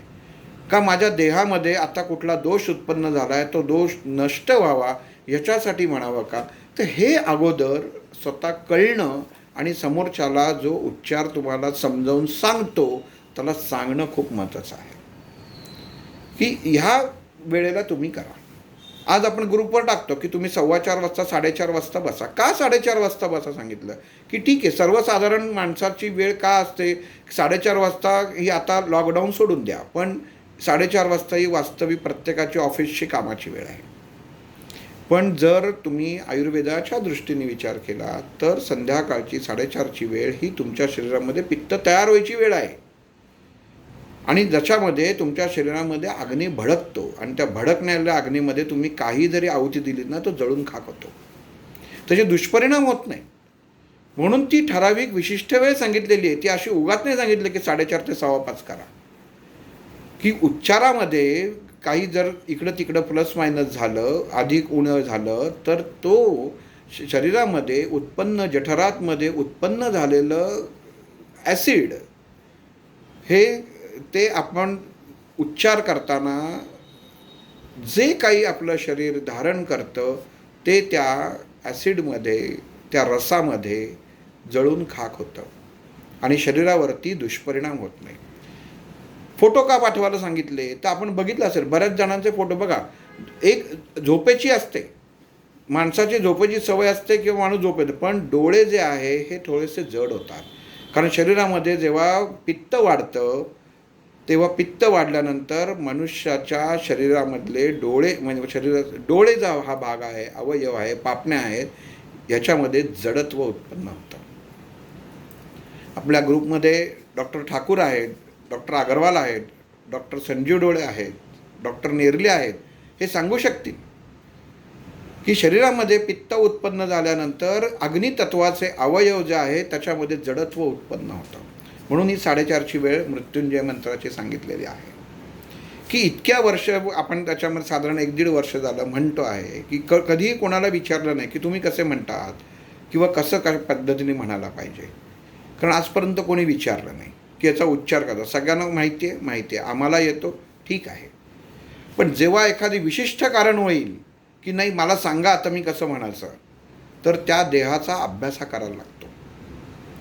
का माझ्या देहामध्ये आता कुठला दोष उत्पन्न झाला आहे तो दोष नष्ट व्हावा याच्यासाठी म्हणावं का. तर हे अगोदर स्वतः कळणं आणि समोरच्याला जो उच्चार तुम्हाला समजावून सांगतो त्याला सांगणं खूप महत्त्वाचं आहे की ह्या वेळेला तुम्ही करा. आज आपण ग्रुपवर टाकतो की तुम्ही 4:15 वाजता 4:30 वाजता बसा. का 4:30 वाजता बसा सांगितलं, की ठीक आहे सर्वसाधारण माणसाची वेळ का असते 4:30 वाजता ही आता लॉकडाऊन सोडून द्या, पण 4:30 वाजता ही वास्तविक प्रत्येकाची ऑफिसची कामाची वेळ आहे. पण जर तुम्ही आयुर्वेदाच्या दृष्टीने विचार केला तर संध्याकाळची 4:30ची वेळ ही तुमच्या शरीरामध्ये पित्त तयार व्हायची वेळ आहे आणि ज्याच्यामध्ये तुमच्या शरीरामध्ये अग्नी भडकतो आणि त्या भडकण्याच्या अग्नीमध्ये तुम्ही काही जरी आहुती दिली ना तो जळून खाक होतो, त्याचे दुष्परिणाम होत नाही. म्हणून ती ठराविक विशिष्ट वेळ सांगितलेली आहे. ती अशी उगाच नाही सांगितलं की 4:30 ते 4:15 करा, की उच्चारामध्ये काही जर इकडं तिकडं प्लस मायनस झालं, अधिक उणं झालं, तर तो शरीरामध्ये उत्पन्न, जठरातमध्ये उत्पन्न झालेलं ॲसिड हे ते आपण उच्चार करताना जे काही आपलं शरीर धारण करतं ते त्या ॲसिडमध्ये, त्या रसामध्ये जळून खाक होतं आणि शरीरावरती दुष्परिणाम होत नाही. फोटो का पाठवायला सांगितले तर आपण बघितलं असेल, बऱ्याच जणांचे फोटो बघा, एक झोपेची असते, माणसाची झोपेची सवय असते किंवा माणूस झोपेत, पण डोळे जे आहे हे थोडेसे जड होतात. कारण शरीरामध्ये जेव्हा पित्त वाढतं तेव्हा पित्त वाढल्यानंतर मनुष्याच्या शरीरामधले डोळे, म्हणजे शरीरात डोळे जो हा भाग आहे, अवयव आहे, पापण्या आहेत, याच्यामध्ये जडत्व उत्पन्न होतं. आपल्या ग्रुपमध्ये डॉक्टर ठाकूर आहेत, डॉक्टर अग्रवाल आहेत, डॉक्टर संजीव डोळे आहेत, डॉक्टर नेरले आहेत, हे सांगू शकतील की शरीरामध्ये पित्त उत्पन्न झाल्यानंतर अग्नितत्वाचे अवयव जे आहे त्याच्यामध्ये जडत्व उत्पन्न होतं. म्हणून ही 4:30ची वेळ मृत्युंजय मंत्राची सांगितलेली आहे की इतक्या वर्ष आपण त्याच्यामध्ये साधारण 1-1.5 वर्ष झालं म्हणतो आहे की कधीही कोणाला विचारलं नाही की तुम्ही कसे म्हणतात किंवा कसं काय पद्धतीने म्हणायला पाहिजे. कारण आजपर्यंत कोणी विचारलं नाही की याचा उच्चार कसा. सगळ्यांना माहिती आहे, आम्हाला येतो, ठीक आहे. पण जेव्हा एखादी विशिष्ट कारण होईल की नाही मला सांगा आता मी कसं म्हणायचं, तर त्या देहाचा अभ्यास हा करायला लागतो.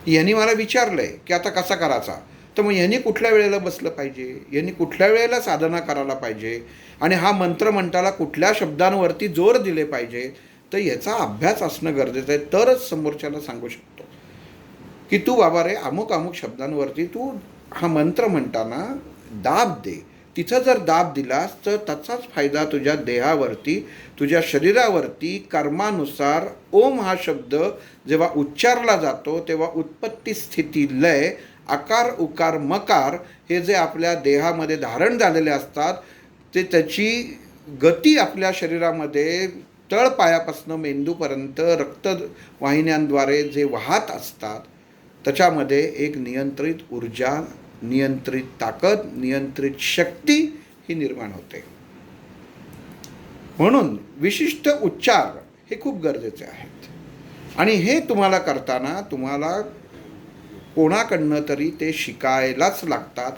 यांनी मला विचारलं आहे की आता कसा करायचा, तर मग यांनी कुठल्या वेळेला बसलं पाहिजे, यांनी कुठल्या वेळेला साधना करायला पाहिजे आणि हा मंत्र म्हणताना कुठल्या शब्दांवरती जोर दिले पाहिजे, तर याचा अभ्यास असणं गरजेचं आहे. तरच समोरच्याला सांगू शकतो की तू बाबा रे अमुक अमुक शब्दांवरती तू हा मंत्र म्हणताना दाब दे. तिथं जर दाब दिलास तर त्याचाच फायदा तुझ्या देहावरती, तुझ्या शरीरावरती कर्मानुसार ओम हा शब्द जेव्हा उच्चारला जातो तेव्हा उत्पत्ती, स्थिती, लय, आकार, उकार, मकार हे जे आपल्या देहामध्ये धारण झालेले असतात ते त्याची गती आपल्या शरीरामध्ये तळपायापासून मेंदूपर्यंत रक्तवाहिन्यांद्वारे जे वाहत असतात त्याच्यामध्ये एक नियंत्रित ऊर्जा, नियंत्रित ताकद, नियंत्रित शक्ती ही निर्माण होते. म्हणून विशिष्ट उच्चार हे खूप गरजेचे आहेत आणि हे तुम्हाला करताना तुम्हाला कोणाकडनं तरी ते शिकायलाच लागतात.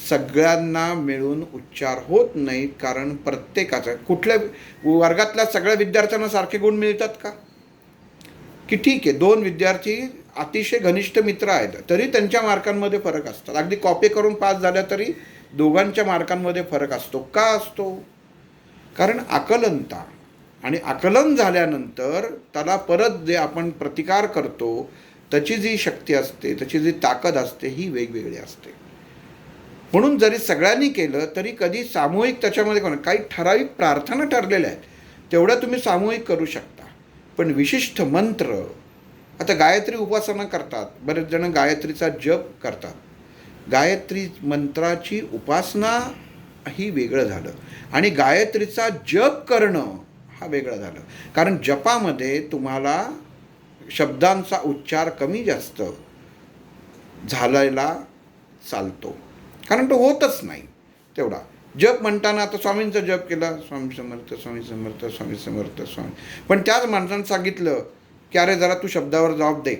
सगळ्यांना मिळून उच्चार होत नाहीत, कारण प्रत्येकाचं, कुठल्या वर्गातल्या सगळ्या विद्यार्थ्यांना सारखे गुण मिळतात का? की ठीक आहे 2 विद्यार्थी अतिशय घनिष्ठ मित्र आहेत तरी त्यांच्या मार्कांमध्ये फरक असतात. अगदी कॉपी करून पास झाल्या तरी दोघांच्या मार्कांमध्ये फरक असतो. का असतो? कारण आकलनता, आणि आकलन झाल्यानंतर त्याला परत जे आपण प्रतिकार करतो त्याची जी शक्ती असते, त्याची जी ताकद असते ही वेगवेगळी असते. म्हणून जरी सगळ्यांनी केलं तरी कधी सामूहिक त्याच्यामध्ये काही ठराविक प्रार्थना ठरलेल्या आहेत तेवढ्या तुम्ही सामूहिक करू शकता. पण विशिष्ट मंत्र, आता गायत्री उपासना करतात, बरेच जण गायत्रीचा जप करतात. गायत्री मंत्राची उपासना ही वेगळं झालं आणि गायत्रीचा जप करणं हा वेगळं झालं. कारण जपामध्ये तुम्हाला शब्दांचा उच्चार कमी जास्त झालेला चालतो, कारण तो होतच नाही तेवढा. जप म्हणताना आता स्वामींचा जप केला, स्वामी समर्थ, स्वामी समर्थ, स्वामी समर्थ, स्वामी, पण त्याच माणसानं सांगितलं की अरे जरा तू शब्दावर जबाब दे,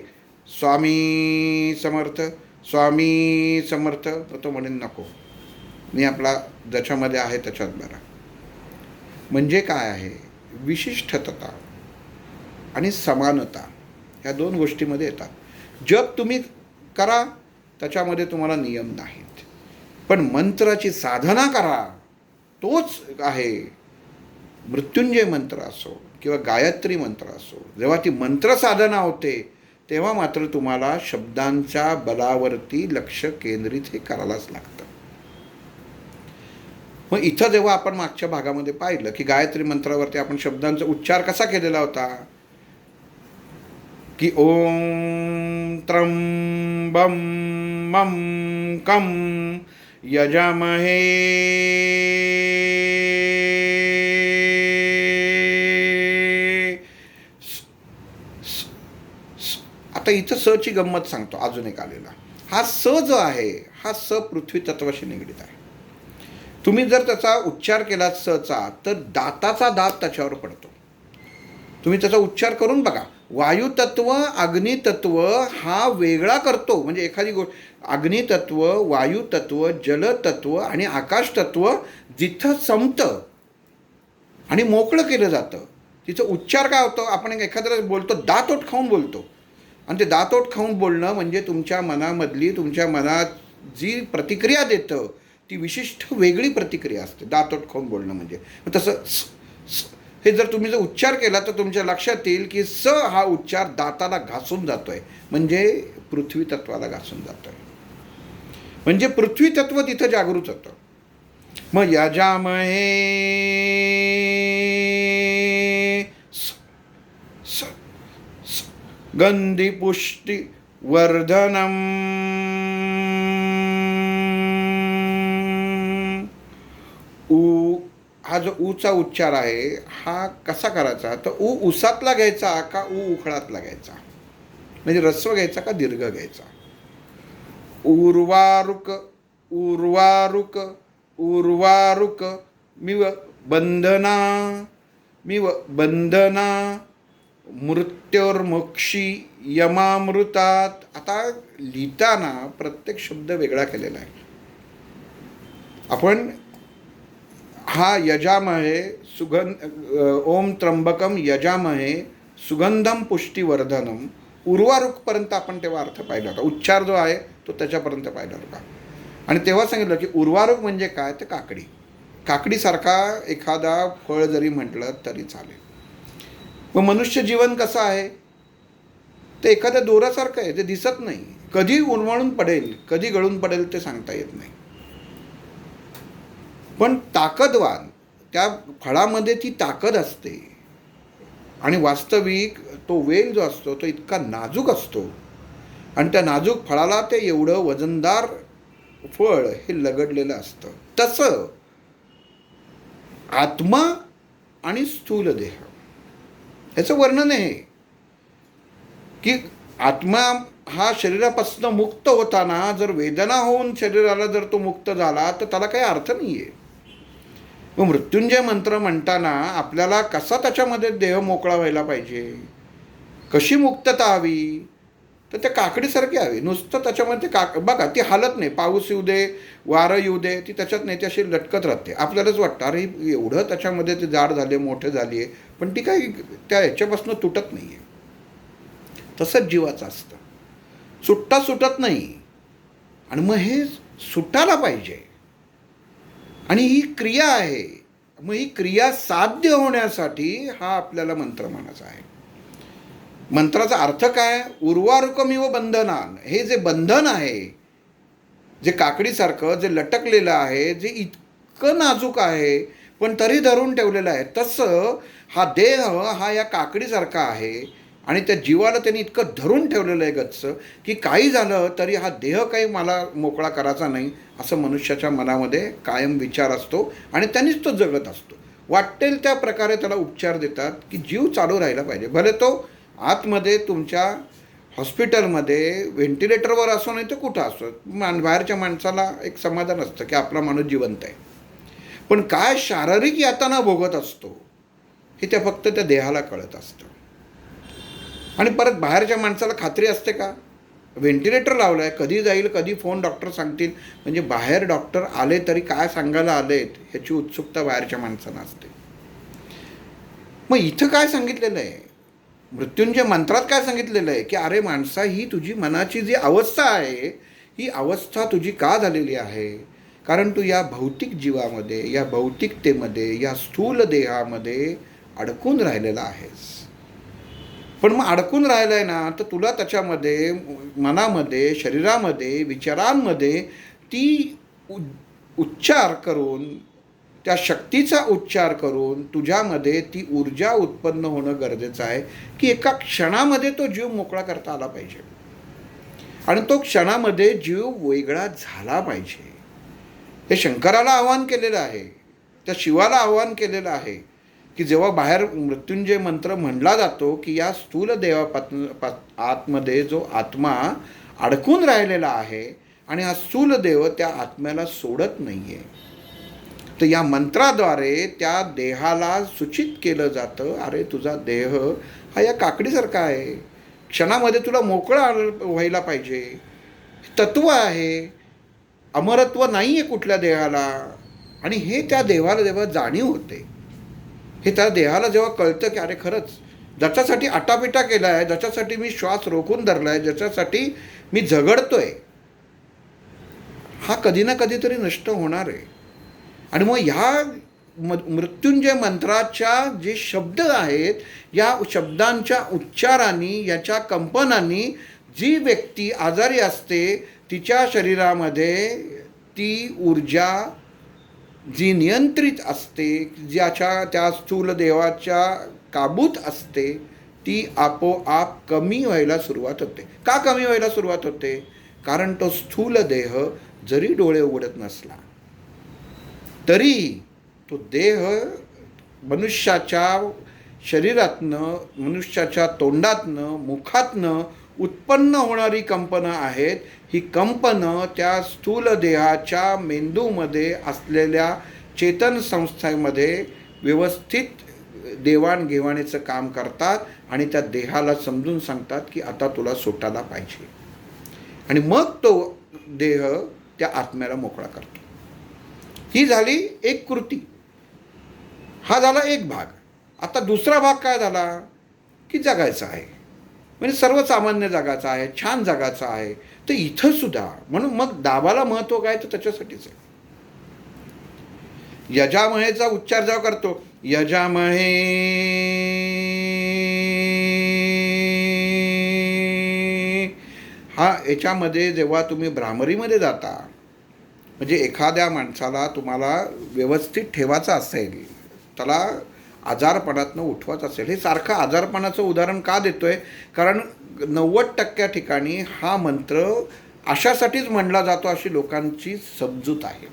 स्वामी समर्थ, स्वामी समर्थ, तर तो म्हणेन नको, मी आपला ज्याच्यामध्ये आहे त्याच्यात बरा. म्हणजे काय आहे? विशिष्टता आणि समानता ह्या 2 गोष्टीमध्ये येतात. जप तुम्ही करा, त्याच्यामध्ये तुम्हाला नियम नाहीत, पण मंत्राची साधना करा, तोच आहे. मृत्युंजय मंत्र असो किंवा गायत्री मंत्र असो, जेव्हा ती मंत्र साधना होते तेव्हा मात्र तुम्हाला शब्दांच्या बलावरती लक्ष केंद्रित हे करायलाच लागतं. मग इथं जेव्हा आपण मागच्या भागामध्ये पाहिलं की गायत्री मंत्रावरती आपण शब्दांचा उच्चार कसा केलेला होता की ओम त्र्यंबं मम कम यजामहे आता इथं स ची गंमत सांगतो. अजून एक आलेला हा स जो आहे हा स पृथ्वी तत्वाशी निगडीत आहे. तुम्ही जर त्याचा उच्चार केला सचा तर दाताचा दात त्याच्यावर पडतो. तुम्ही त्याचा उच्चार करून बघा. वायुतत्व अग्नितत्व हा वेगळा करतो. म्हणजे एखादी अग्नितत्व, वायुतत्व, जलतत्व आणि आकाशतत्व जिथं संपतं आणि मोकळं केलं जातं तिचं उच्चार काय होतं. आपण एखाद्याला बोलतो दातोट खाऊन बोलतो आणि ते दातोट खाऊन बोलणं म्हणजे तुमच्या मनामधली, तुमच्या मनात जी प्रतिक्रिया देतं ती विशिष्ट वेगळी प्रतिक्रिया असते. दातोट खाऊन बोलणं म्हणजे तसं हे जर तुम्ही जर उच्चार केला तर तुमच्या लक्षात येईल की स हा उच्चार दाताला घासून जातोय, म्हणजे पृथ्वी तत्वाला घासून जातोय, म्हणजे पृथ्वी तत्व तिथं जागृत होतं. मग यजामहे गंधी पुष्टी वर्धनम. ऊ हा जो ऊचा उच्चार आहे हा कसा करायचा, तर ऊ उसातला घ्यायचा का ऊ उखळातला घ्यायचा, म्हणजे ऱ्हस्व घ्यायचा का दीर्घ घ्यायचा. उर्वारुक उर्वारुक उर्वारुक मिव बंधना मिव बंधना मृत्योर्मोक्षी यमामृतात. आता लिहिताना प्रत्येक शब्द वेगळा केलेला आहे. आपण हा यजामहे ओम त्र्यंबकम यजामहे सुगंधम पुष्टिवर्धनम उर्वारुकपर्यंत आपण तेव्हा अर्थ पाहिला होता. उच्चार जो आहे तो त्याच्यापर्यंत पाहिला होता. आणि तेव्हा सांगितलं की उर्वारुक म्हणजे काय, तर काकडी. काकडीसारखा एखादा फळ जरी म्हटलं तरी चालेल. मग मनुष्य जीवन कसं आहे, ते एखाद्या दोरासारखं आहे, ते दिसत नाही. कधी उन्मळून पडेल, कधी गळून पडेल ते सांगता येत नाही. पण ताकदवान त्या फळामध्ये ती ताकद असते. आणि वास्तविक तो वेल जो असतो तो इतका नाजूक असतो आणि त्या नाजूक फळाला ते एवढं वजनदार फळ हे लगडलेलं असतं. तसं आत्मा आणि स्थूल देह याचं वर्णन आहे की आत्मा हा शरीरापासून मुक्त होताना जर वेदना होऊन शरीराला जर तो मुक्त झाला तर त्याला काही अर्थ नाही आहे. मग मृत्युंजय मंत्र म्हणताना आपल्याला कसा त्याच्यामध्ये देह मोकळा व्हायला पाहिजे, कशी मुक्तता हवी, तर त्या काकडीसारखी हवी. नुसतं त्याच्यामध्ये बघा ती हालत नाही. पाऊस येऊ दे, वारं येऊ दे, ती त्याच्यात नाही, ती अशी लटकत राहते. आपल्यालाच वाटतं अरे एवढं त्याच्यामध्ये ते जाड झाले, मोठे झाली आहे, पण ती काही त्या ह्याच्यापासून तुटत नाही आहे. तसंच जीवाचं असतं, सुटत नाही. आणि मग हे सुटायला पाहिजे. आणि ही क्रिया आहे. मग ही क्रिया साध्य होण्यासाठी हा आपल्याला मंत्र म्हणायचा आहे. मंत्राचा अर्थ काय, उर्वारुकमिव बंधनान. हे जे बंधन आहे, जे काकडीसारखं जे लटकलेलं आहे, जे इतकं नाजूक आहे पण तरी धरून ठेवलेलं आहे, तसं हा देह हा या काकडीसारखा आहे. आणि त्या जीवाला त्यांनी इतकं धरून ठेवलेलं आहे गच्च की काही झालं तरी हा देह काही मला मोकळा करायचा नाही असं मनुष्याच्या मनामध्ये कायम विचार असतो आणि त्यांनीच तो जगत असतो. वाटेल त्या प्रकारे त्याला उपचार देतात की जीव चालू राहिला पाहिजे. भले तो आतमध्ये तुमच्या हॉस्पिटलमध्ये व्हेंटिलेटरवर असो नाही तर कुठं असो, बाहेरच्या माणसाला एक समाधान असतं की आपला माणूस जिवंत आहे. पण काय शारीरिक यातना भोगत असतो हे त्या फक्त त्या देहाला कळत असतं. आणि परत बाहेरच्या माणसाला खात्री असते का, व्हेंटिलेटर लावलं आहे, कधी जाईल, कधी फोन डॉक्टर सांगतील, म्हणजे बाहेर डॉक्टर आले तरी काय सांगायला आलेत ह्याची उत्सुकता बाहेरच्या माणसांना असते. मग इथं काय सांगितलेलं आहे, मृत्युंजय मंत्रात काय सांगितलेलं आहे की अरे माणसा, ही तुझी मनाची जी अवस्था आहे ही अवस्था तुझी का झालेली आहे, कारण तू या भौतिक जीवामध्ये, या भौतिकतेमध्ये, या स्थूल देहामध्ये अडकून राहिलेला आहेस. पण मग अडकून राहिलं आहे ना, तर तुला त्याच्यामध्ये मनामध्ये, शरीरामध्ये, विचारांमध्ये ती उच्चार करून, त्या शक्तीचा उच्चार करून तुझ्यामध्ये ती ऊर्जा उत्पन्न होणं गरजेचं आहे की एका क्षणामध्ये तो जीव मोकळा करता आला पाहिजे. आणि तो क्षणामध्ये जीव वेगळा झाला पाहिजे. हे शंकराला आव्हान केलेलं आहे, त्या शिवाला आव्हान केलेलं आहे की जेव्हा बाहेर मृत्युंजय मंत्र म्हणला जातो की या स्थूल देवा आतमध्ये जो आत्मा अडकून राहिलेला आहे आणि हा स्थूल देव त्या आत्म्याला सोडत नाही आहे. तर या मंत्राद्वारे त्या देहाला सूचित केलं जातं, अरे तुझा देह हा या काकडीसारखा आहे, क्षणामध्ये तुला मोकळा व्हायला पाहिजे, तत्व आहे, अमरत्व नाही आहे कुठल्या देहाला. आणि हे त्या देहाला जेव्हा जाणीव होते, हे त्या देहाला जेव्हा कळतं की अरे खरंच ज्याच्यासाठी आटापिटा केला आहे, ज्याच्यासाठी मी श्वास रोखून धरला आहे, ज्याच्यासाठी मी झगडतोय, हा कधी ना कधीतरी नष्ट होणार आहे. आणि मग ह्या मृत्युंजय मंत्राच्या जे शब्द आहेत, या शब्दांच्या उच्चारांनी, याच्या कंपनांनी जी व्यक्ती आजारी असते तिच्या शरीरामध्ये ती ऊर्जा जी नियंत्रित असते, ज्याच्या त्या स्थूल देवाच्या काबूत असते, ती आपोआप कमी व्हायला सुरुवात होते. का कमी व्हायला सुरुवात होते? कारण तो स्थूल देह जरी डोळे उघडत नसला तरी तो देह मनुष्याच्या शरीरातनं, मनुष्याच्या तोंडातनं, मुखातनं उत्पन्न होणारी कंपनं आहेत. ही कंपनं त्या स्थूल देहाच्या मेंदूमध्ये असलेल्या चेतन संस्थेमध्ये व्यवस्थित देवाणघेवाणीचं काम करतात आणि त्या देहाला समजून सांगतात की आता तुला सुटायला पाहिजे. आणि मग तो देह त्या आत्म्याला मोकळा करतो. ही झाली एक कृती, हा झाला एक भाग. आता दुसरा भाग काय झाला की जगायचा आहे, म्हणजे सर्वसामान्य जगाचा आहे, छान जगाचा आहे. तर इथं सुद्धा म्हणून मग दाबाला महत्त्व काय, तर त्याच्यासाठीच आहे. यजामहेचा उच्चार जेव्हा करतो, यजामहे हा याच्यामध्ये जेव्हा तुम्ही भ्रामरीमध्ये जाता, म्हणजे एखाद्या माणसाला तुम्हाला व्यवस्थित ठेवायचं असेल, त्याला आजारपणातनं उठवायचं असेल, हे सारखं आजारपणाचं उदाहरण का देतोय? कारण 90% ठिकाणी हा मंत्र अशासाठीच म्हणला जातो अशी लोकांची समजूत आहे.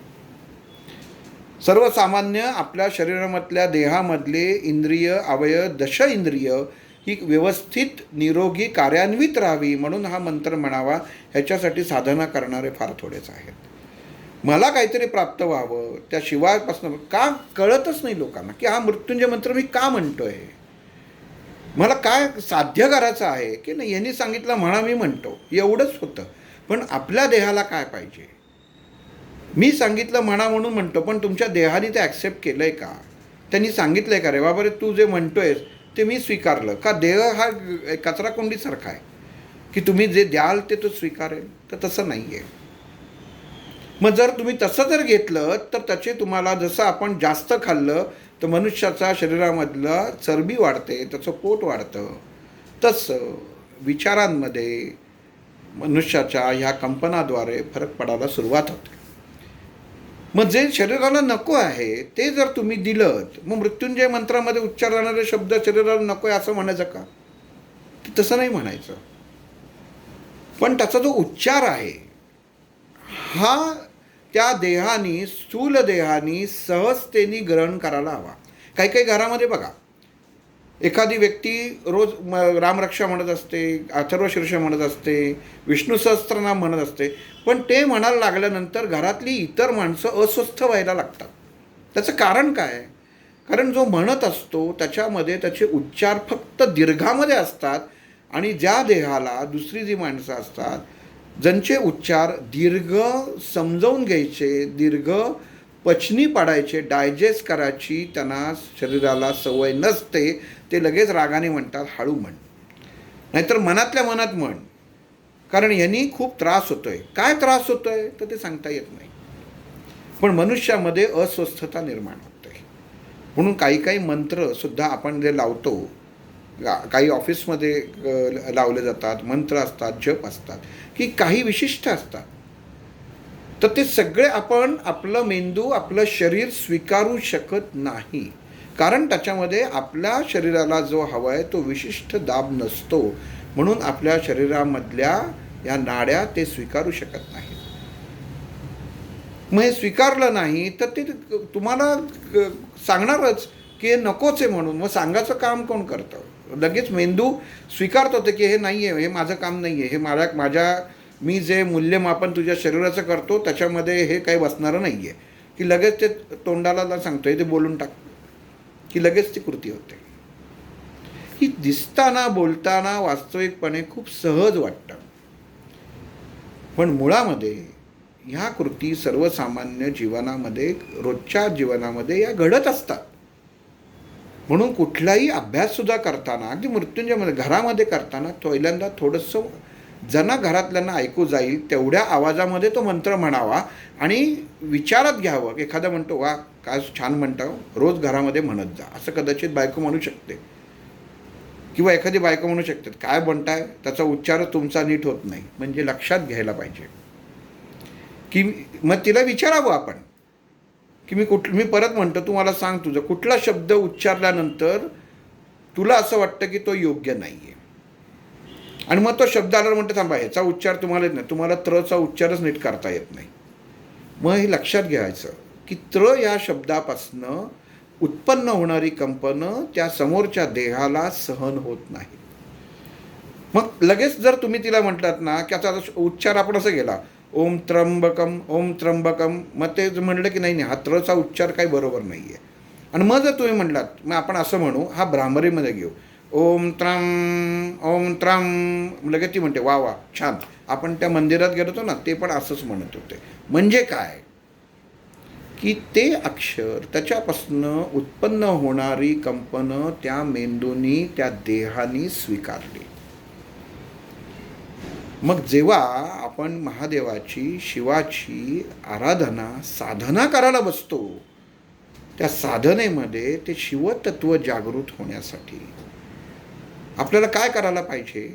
सर्वसामान्य आपल्या शरीरामधल्या देहामधले इंद्रिय अवयव, दश इंद्रिय ही व्यवस्थित निरोगी कार्यान्वित राहावी म्हणून हा मंत्र म्हणावा, ह्याच्यासाठी साधना करणारे फार थोडेच आहेत. मला काहीतरी प्राप्त व्हावं त्याशिवायपासून का कळतच नाही लोकांना की हा मृत्युंजय मंत्र मी का म्हणतोय, मला काय साध्य करायचं आहे की नाही. यांनी सांगितलं म्हणा मी म्हणतो, एवढंच होतं. पण आपल्या देहाला काय पाहिजे? मी सांगितलं म्हणा म्हणून म्हणतो, पण तुमच्या देहाने ते ॲक्सेप्ट केलं आहे का? त्यांनी सांगितलं आहे का, रे बाबा रे तू जे म्हणतोयस ते मी स्वीकारलं का? देह हा कचराकुंडीसारखा आहे की तुम्ही जे द्याल ते तो स्वीकारेल, तर तसं नाही आहे. मग जर तुम्ही तसं जर घेतलं तर त्याचे तुम्हाला, जसं आपण जास्त खाल्लं तर मनुष्याचा शरीरामधलं चरबी वाढते, त्याचं पोट वाढतं, तसं विचारांमध्ये मनुष्याच्या ह्या कंपनाद्वारे फरक पडायला सुरुवात होते. मग जे शरीराला नको आहे ते जर तुम्ही दिलं, मग मृत्युंजय मंत्रामध्ये उच्चार जाणारे शब्द शरीराला नको आहे असं म्हणायचं का? तसं नाही म्हणायचं. पण त्याचा जो उच्चार आहे हा त्या देहानी, स्थूल देहानी सहजतेने ग्रहण करायला हवा. काही काही घरामध्ये बघा, एखादी व्यक्ती रोज रामरक्षा म्हणत असते, अथर्वशीर्ष म्हणत असते, विष्णू सहस्त्रनाम म्हणत असते, पण ते म्हणायला लागल्यानंतर घरातली इतर माणसं अस्वस्थ व्हायला लागतात. त्याचं कारण काय? कारण जो म्हणत असतो त्याच्यामध्ये त्याचे उच्चार फक्त दीर्घामध्ये असतात आणि ज्या देहाला दुसरी जी माणसं असतात ज्यांचे उच्चार दीर्घ समजावून घ्यायचे, दीर्घ पचनी पाडायचे, डायजेस्ट करायची त्यांना शरीराला सवय नसते, ते लगेच रागाने म्हणतात हळू म्हण, नाहीतर मनातल्या मनात म्हण. कारण यांनी खूप त्रास होतोय. काय त्रास होतोय तर ते सांगता येत नाही, पण मनुष्यामध्ये अस्वस्थता निर्माण होते. म्हणून काही काही मंत्रसुद्धा आपण जे लावतो, काही ऑफिसमध्ये लावले जातात, मंत्र असतात, जप असतात की काही विशिष्ट असतात, तर ते सगळे आपण आपलं मेंदू, आपलं शरीर स्वीकारू शकत नाही. कारण त्याच्यामध्ये आपल्या शरीराला जो हवा आहे तो विशिष्ट दाब नसतो, म्हणून आपल्या शरीरामधल्या या नाड्या ते स्वीकारू शकत नाही. मग हे स्वीकारलं नाही तर ते तुम्हाला सांगणारच की हे नकोच आहे म्हणून. मग सांगायचं काम कोण करतं? लगेच मेंदू स्वीकारत होते की हे नाही आहे, हे माझं काम नाही आहे, हे माझ्या मी जे मूल्यमापन तुझ्या शरीराचं करतो त्याच्यामध्ये हे काही बसणारं नाही आहे. की लगेच ते तोंडाला सांगतोय ते बोलून टाक की लगेच ती कृती होते. ही दिसताना बोलताना वास्तविकपणे खूप सहज वाटतं, पण मुळामध्ये ह्या कृती सर्वसामान्य जीवनामध्ये, रोजच्या जीवनामध्ये या घडत असतात. म्हणून कुठलाही अभ्याससुद्धा करताना, अगदी मृत्युंजयमध्ये घरामध्ये करताना पहिल्यांदा थोडंसं ज्यांना घरातल्यांना ऐकू जाईल तेवढ्या आवाजामध्ये तो मंत्र म्हणावा आणि विचारात घ्यावं. एखादा म्हणतो वा काय छान म्हणता, रोज घरामध्ये म्हणत जा, असं कदाचित बायको म्हणू शकते, किंवा एखादी बायको म्हणू शकते काय म्हणताय, त्याचा उच्चार तुमचा नीट होत नाही. म्हणजे लक्षात घ्यायला पाहिजे की मग तिला विचारावं आपण की मी परत म्हणतो, तू मला सांग तुझं कुठला शब्द उच्चारल्यानंतर तुला असं वाटतं की तो योग्य नाही आहे. आणि मग तो शब्द आल्यावर म्हणतो थांबा, ह्याचा उच्चार तुम्हाला येत नाही, तुम्हाला त्रचा उच्चारच नीट करता येत नाही. मग हे लक्षात घ्यायचं की त्र या शब्दापासनं उत्पन्न होणारी कंपनं त्या समोरच्या देहाला सहन होत नाही. मग लगेच जर तुम्ही तिला म्हटलात ना की आता उच्चार आपण असं गेला ओम त्र्यंबकम ओम त्र्यंबकम, मग ते म्हणलं की नाही हा त्रचा उच्चार काही बरोबर नाही आहे. आणि मग जर तुम्ही म्हटलात मग आपण असं म्हणू, हा भ्रामरीमध्ये घेऊ, ओम त्रम, लगेच ती म्हणते वा वा छान. आपण त्या मंदिरात गेलो होतो ना, ते पण असंच म्हणत होते. म्हणजे काय की ते अक्षर त्याच्यापासनं उत्पन्न होणारी कंपनं त्या मेंदूनी, त्या देहानी स्वीकारली. मग जेव्हा आपण महादेवाची, शिवाची आराधना, साधना करायला बसतो, त्या साधनेमध्ये ते शिवतत्व जागृत होण्यासाठी आपल्याला काय करायला पाहिजे,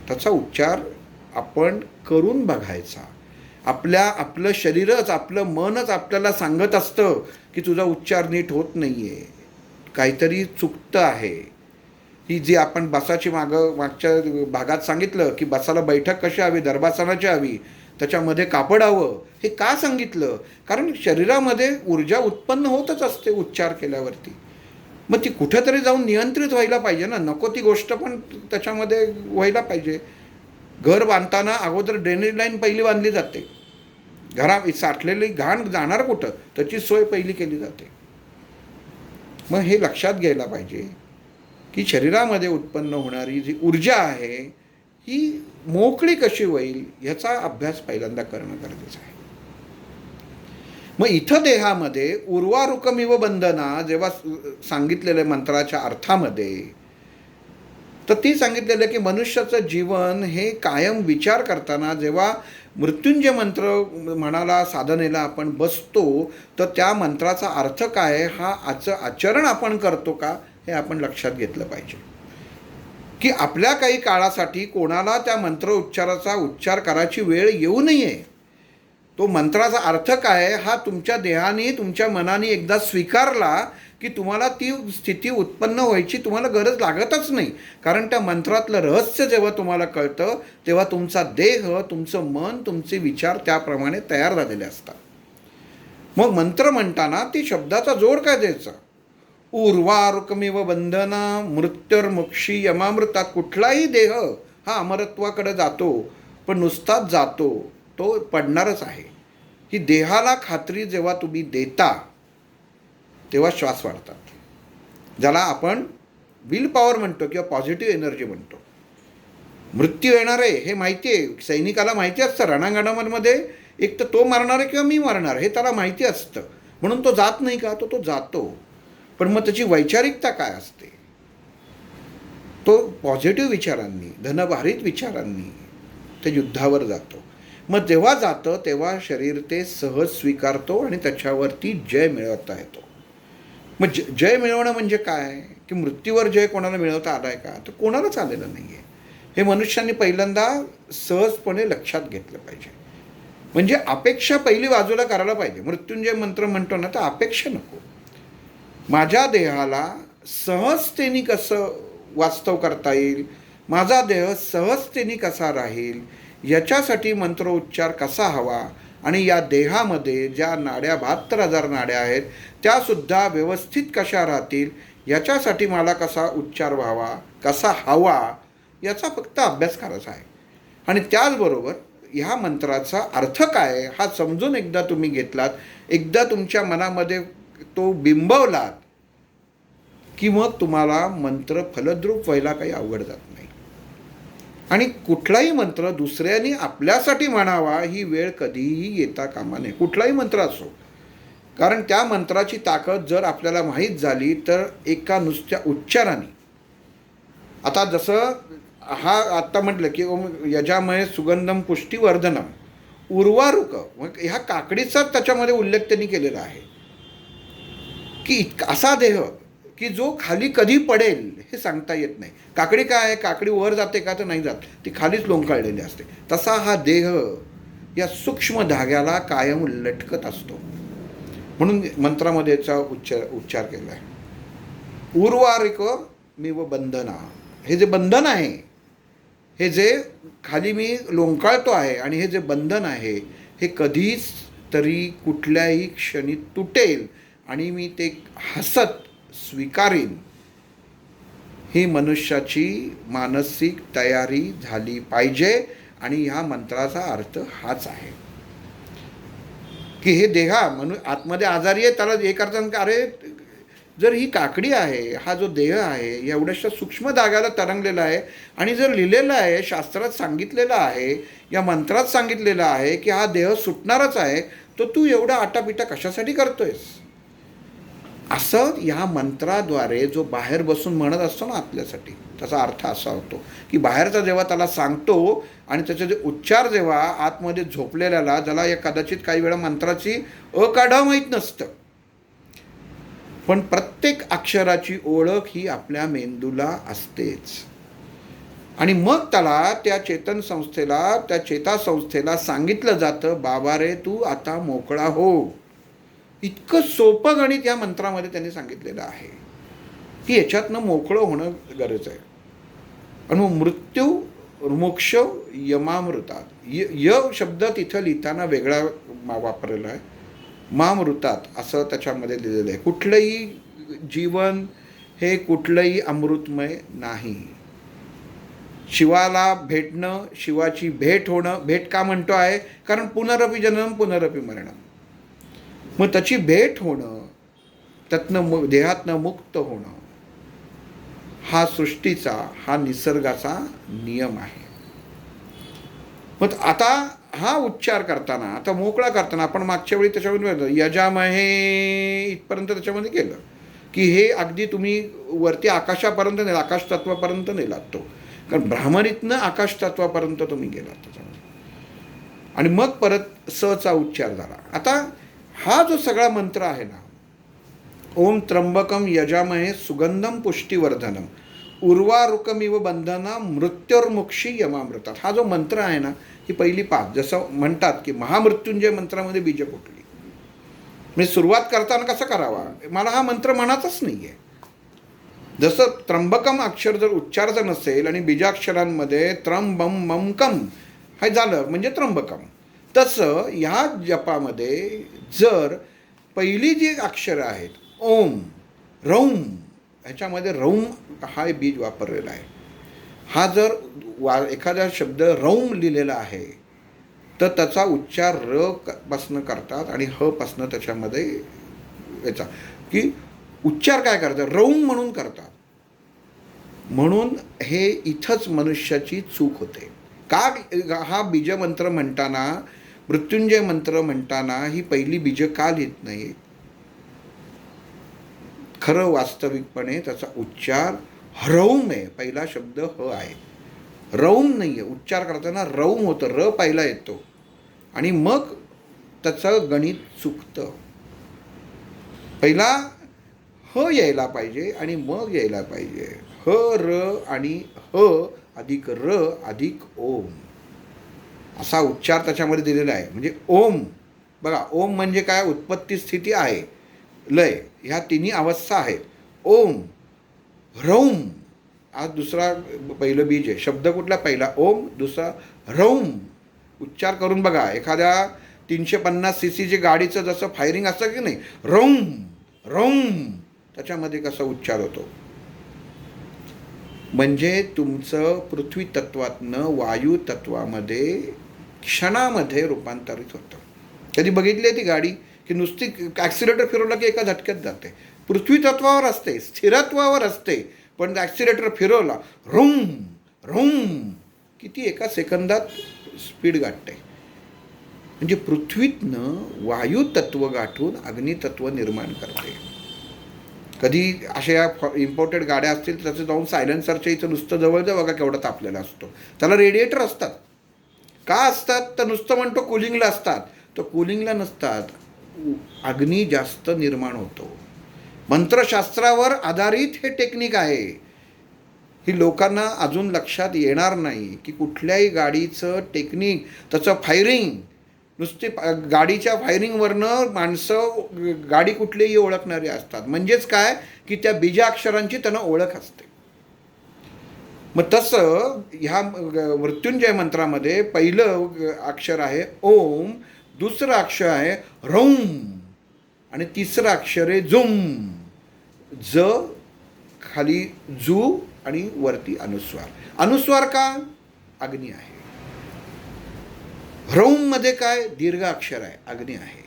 त्याचा उच्चार आपण करून बघायचा. आपलं शरीरच, आपलं मनच आपल्याला सांगत असतं की तुझा उच्चार नीट होत नाही आहे, काहीतरी चुकतं आहे. ही जी आपण बसाची मागच्या भागात सांगितलं की बसाला बैठक कशी हवी, दर्भासनाची हवी, त्याच्यामध्ये कापड हवं, हे का सांगितलं? कारण शरीरामध्ये ऊर्जा उत्पन्न होतच असते उच्चार केल्यावरती. मग ती कुठेतरी जाऊन नियंत्रित व्हायला पाहिजे ना, नको ती गोष्ट पण त्याच्यामध्ये व्हायला पाहिजे. घर बांधताना अगोदर ड्रेनेज लाईन पहिली बांधली जाते, घरात साठलेली घाण जाणार कुठं, त्याची सोय पहिली केली जाते. मग हे लक्षात घ्यायला पाहिजे की शरीरामध्ये उत्पन्न होणारी जी ऊर्जा आहे ही मोकळी कशी होईल ह्याचा अभ्यास पहिल्यांदा करणं गरजेचं आहे. मग इथं देहामध्ये उर्वारुकमिव बंधना जेव्हा सांगितलेल्या मंत्राच्या अर्थामध्ये, तर ती सांगितलेलं की मनुष्याचं जीवन हे कायम विचार करताना जेव्हा मृत्युंजय मंत्र म्हणाला, साधनेला आपण बसतो, तर त्या मंत्राचा अर्थ काय हा आचरण आपण करतो का हे आपण लक्षात घेतलं पाहिजे. की आपल्या काही काळासाठी कोणाला त्या मंत्र उच्चाराचा उच्चार करायची वेळ येऊ नये. तो मंत्राचा अर्थ काय हा तुमच्या देहाने, तुमच्या मनाने एकदा स्वीकारला की तुम्हाला ती स्थिती उत्पन्न व्हायची तुम्हाला गरज लागतच नाही. कारण त्या मंत्रातलं रहस्य जेव्हा तुम्हाला कळतं तेव्हा तुमचा देह, तुमचं मन, तुमचे विचार त्याप्रमाणे तयार झालेले असतात. मग मंत्र म्हणताना ती शब्दाचा जोड काय द्यायचा, उर्वारुकमिव बंधना मृत्युर्मुक्षी यमामृतात. कुठलाही देह हा अमरत्वाकडे जातो, पण नुसताच जातो, तो पडणारच आहे. ही देहाला खात्री जेव्हा तुम्ही देता तेव्हा श्वास वाढतात, ज्याला आपण विल पॉवर म्हणतो किंवा पॉझिटिव्ह एनर्जी म्हणतो. मृत्यू येणार आहे हे माहिती आहे, सैनिकाला माहिती असतं रणांगणामध्ये एक तर तो मारणार आहे किंवा मी मारणार हे त्याला माहिती असतं, म्हणून तो जात नाही का, तो जातो. पण मग त्याची वैचारिकता काय असते, तो पॉझिटिव्ह विचारांनी, धनभारित विचारांनी ते युद्धावर जातो. मग जेव्हा जातं तेव्हा शरीर ते सहज स्वीकारतो आणि त्याच्यावरती जय मिळवता येतो. मग जय मिळवणं म्हणजे काय की मृत्यूवर जय कोणाला मिळवता आला आहे का, तर कोणालाच आलेलं नाही आहे. हे मनुष्यांनी पहिल्यांदा सहजपणे लक्षात घेतलं पाहिजे. म्हणजे अपेक्षा पहिली बाजूला करायला पाहिजे. मृत्युंजय मंत्र म्हणतो ना, तर अपेक्षा नको. माझ्या देहाला सहजतेने कसं वास्तव करता येईल, माझा देह सहजतेने कसा राहील, याच्यासाठी मंत्रोच्चार कसा हवा, आणि या देहामध्ये ज्या नाड्या 72,000 नाड्या आहेत त्यासुद्धा व्यवस्थित कशा राहतील, याच्यासाठी मला कसा उच्चार व्हावा, कसा हवा, याचा फक्त अभ्यास करायचा आहे. आणि त्याचबरोबर ह्या मंत्राचा अर्थ काय हा समजून एकदा तुम्ही घेतलात, एकदा तुमच्या मनामध्ये तो बिंबवलात, की मग तुम्हाला मंत्र फलद्रूप व्हायला काही अवघड जात नाही. आणि कुठलाही मंत्र दुसऱ्यांनी आपल्यासाठी म्हणावा ही वेळ कधीही येता कामा नये, कुठलाही मंत्र असो. कारण त्या मंत्राची ताकद जर आपल्याला माहीत झाली तर एका नुसत्या उच्चाराने, आता जसं हा आत्ता म्हटलं की ओम यजामहे सुगंधम पुष्टिवर्धनम उर्वारुक, मग ह्या काकडीचाच त्याच्यामध्ये उल्लेख त्यांनी केलेला आहे की असा देह की जो खाली कधी पडेल हे सांगता येत नाही. काकडी काय आहे, काकडी वर जाते का तर नाही जात, ती खालीच लोंबकळलेली असते. तसा हा देह या सूक्ष्म धाग्याला कायम लटकत असतो, म्हणून मंत्रामध्ये याचा उच्चार केला आहे. उर्वारिक मी व बंधना, हे जे बंधन आहे, हे जे खाली मी लोंबकळतो आहे आणि हे जे बंधन आहे हे कधीच तरी कुठल्याही क्षणी तुटेल आणि मी ते हसत स्वीकारीन, ही मनुष्याची मानसिक तयारी झाली पाहिजे. आणि ह्या मंत्राचा अर्थ हाच आहे की हे देहा आतमध्ये आजारी आहे, त्याला एक अर्थानं अरे जर ही काकडी आहे, हा जो देह आहे एवढ्याशा सूक्ष्म धाग्याला तरंगलेला आहे, आणि जर लिहिलेलं आहे, शास्त्रात सांगितलेलं आहे, या मंत्रात सांगितलेलं आहे की हा देह सुटणारच आहे, तर तू एवढा आटापिटा कशासाठी करतोयस, असं या मंत्राद्वारे जो बाहेर बसून म्हणत असतो ना आपल्यासाठी, त्याचा अर्थ असा होतो की बाहेरचा जेव्हा त्याला सांगतो आणि त्याचे जे उच्चार जेव्हा आतमध्ये झोपलेल्याला, ज्याला या कदाचित काही वेळा मंत्राची अकाढा माहीत नसतं, पण प्रत्येक अक्षराची ओळख ही आपल्या मेंदूला असतेच. आणि मग त्याला त्या चेतन संस्थेला, त्या चेतासंस्थेला सांगितलं जातं, बाबा रे तू आता मोकळा हो. इतकं सोपं गणित या मंत्रामध्ये त्यांनी सांगितलेलं आहे की याच्यातनं मोकळं होणं गरज आहे. आणि मृत्यू मोक्ष यमामृतात, य शब्द तिथं लिहिताना वेगळा वापरलेला आहे, मामृतात असं त्याच्यामध्ये लिहिलेलं आहे. कुठलंही जीवन हे कुठलंही अमृतमय नाही. शिवाला भेटणं, शिवाची भेट होणं, भेट का म्हणतो आहे, कारण पुनरपि जननम पुनरपि मरणम, मग त्याची भेट होणं, त्यातनं देहातनं मुक्त होणं, हा सृष्टीचा, हा निसर्गाचा नियम आहे. मग आता हा उच्चार करताना, आता मोकळा करताना, आपण मागच्या वेळी त्याच्यामध्ये यजामहे इथपर्यंत त्याच्यामध्ये केलं की हे अगदी तुम्ही वरती आकाशापर्यंत नेला, आकाश तत्वापर्यंत नेलात तो, कारण ब्राह्मणीतनं आकाश तत्वापर्यंत तुम्ही गेलात त्याच्यामध्ये, आणि मग परत सचा उच्चार झाला. आता हा जो सगळा मंत्र आहे ना, ओम त्र्यंबकम यजामहे सुगंधम पुष्टिवर्धनम उर्वारुकमिव बंधना मृत्युर्मुक्षी यमामृतात, हा जो मंत्र आहे ना, ही पहिली 5, जसं म्हणतात की महामृत्युंजय मंत्रामध्ये बीज कुठली, म्हणजे सुरुवात करताना कसं करावा, मला हा मंत्र म्हणायचाच नाही आहे. जसं त्र्यंबकम अक्षर जर उच्चाराचं नसेल आणि बीजाक्षरांमध्ये त्रंबम ममकम हे झालं म्हणजे त्र्यंबकम, तसं ह्या जपामध्ये जर पहिली जी अक्षरं आहेत ओम, रौम, ह्याच्यामध्ये रौम हा बीज वापरलेला आहे. हा जर एखादा शब्द रौम लिहिलेला आहे तर त्याचा उच्चार र पासनं करतात आणि ह पासनं त्याच्यामध्ये याचा की उच्चार काय करतात, रौम म्हणून करतात. म्हणून हे इथंच मनुष्याची चूक होते. का हा बीजमंत्र म्हणताना, मृत्युंजय मंत्र म्हणताना ही पहिली बीज का लिहित नाही? खरं वास्तविकपणे त्याचा उच्चार रौम आहे, पहिला शब्द ह आहे, रौम नाही आहे. उच्चार करताना रौम होतं, र पहिला येतो आणि मग त्याचं गणित चुकतं. पहिला ह यायला पाहिजे आणि मग यायला पाहिजे ह र आणि ह अधिक र अधिक ओम, असा उच्चार त्याच्यामध्ये दिलेला आहे. म्हणजे ओम बघा, ओम म्हणजे काय, उत्पत्ती स्थिती आहे, लय, ह्या तिन्ही अवस्था आहेत. ओम, रौम हा दुसरा पहिलं बीज आहे. शब्द कुठला, पहिला ओम, दुसरा रौम. उच्चार करून बघा, एखाद्या 350 cc गाडीचं जसं फायरिंग असतं की नाही, रौम रौम, त्याच्यामध्ये कसा उच्चार होतो. म्हणजे तुमचं पृथ्वी तत्वातनं वायू तत्वामध्ये क्षणामध्ये रूपांतरित होतं. कधी बघितली आहे ती गाडी की नुसती ॲक्सिलेटर फिरवलं की एका झटक्यात जाते. पृथ्वी तत्वावर असते, स्थिरत्वावर असते, पण ॲक्सिलेटर फिरवला रुम रुम किती एका सेकंदात स्पीड गाठते. म्हणजे पृथ्वीतनं वायुतत्व गाठून अग्नितत्व निर्माण करते. कधी अशा इम्पोर्टेड गाड्या असतील तर त्याचं जाऊन सायलेन्सरच्या इथं नुसतं जवळजवळ बघा केवढा तापलेला असतो. त्याला रेडिएटर असतात. का असतात तर नुसतं म्हणतो कूलिंगला असतात, तर कूलिंगला नसतात. अग्नी जास्त निर्माण होतो. मंत्रशास्त्रावर आधारित हे टेक्निक आहे. ही लोकांना अजून लक्षात येणार नाही की कुठल्याही गाडीचं टेक्निक, त्याचं फायरिंग, नुसते गाडीच्या फायरिंगवरनं माणसं गाडी कुठलीही ओळखणारी असतात. म्हणजेच काय की त्या बीजाक्षरांची त्यांना ओळख असते. मग तसं ह्या मृत्युंजय मंत्रामध्ये पहिलं अक्षर आहे ओम, दुसरं अक्षर आहे रौम आणि तिसरं अक्षर आहे जुम. ज खाली जू आणि वरती अनुस्वार. अनुस्वार का? अग्नी आहे. रौममध्ये काय? दीर्घ अक्षर आहे, अग्नी आहे.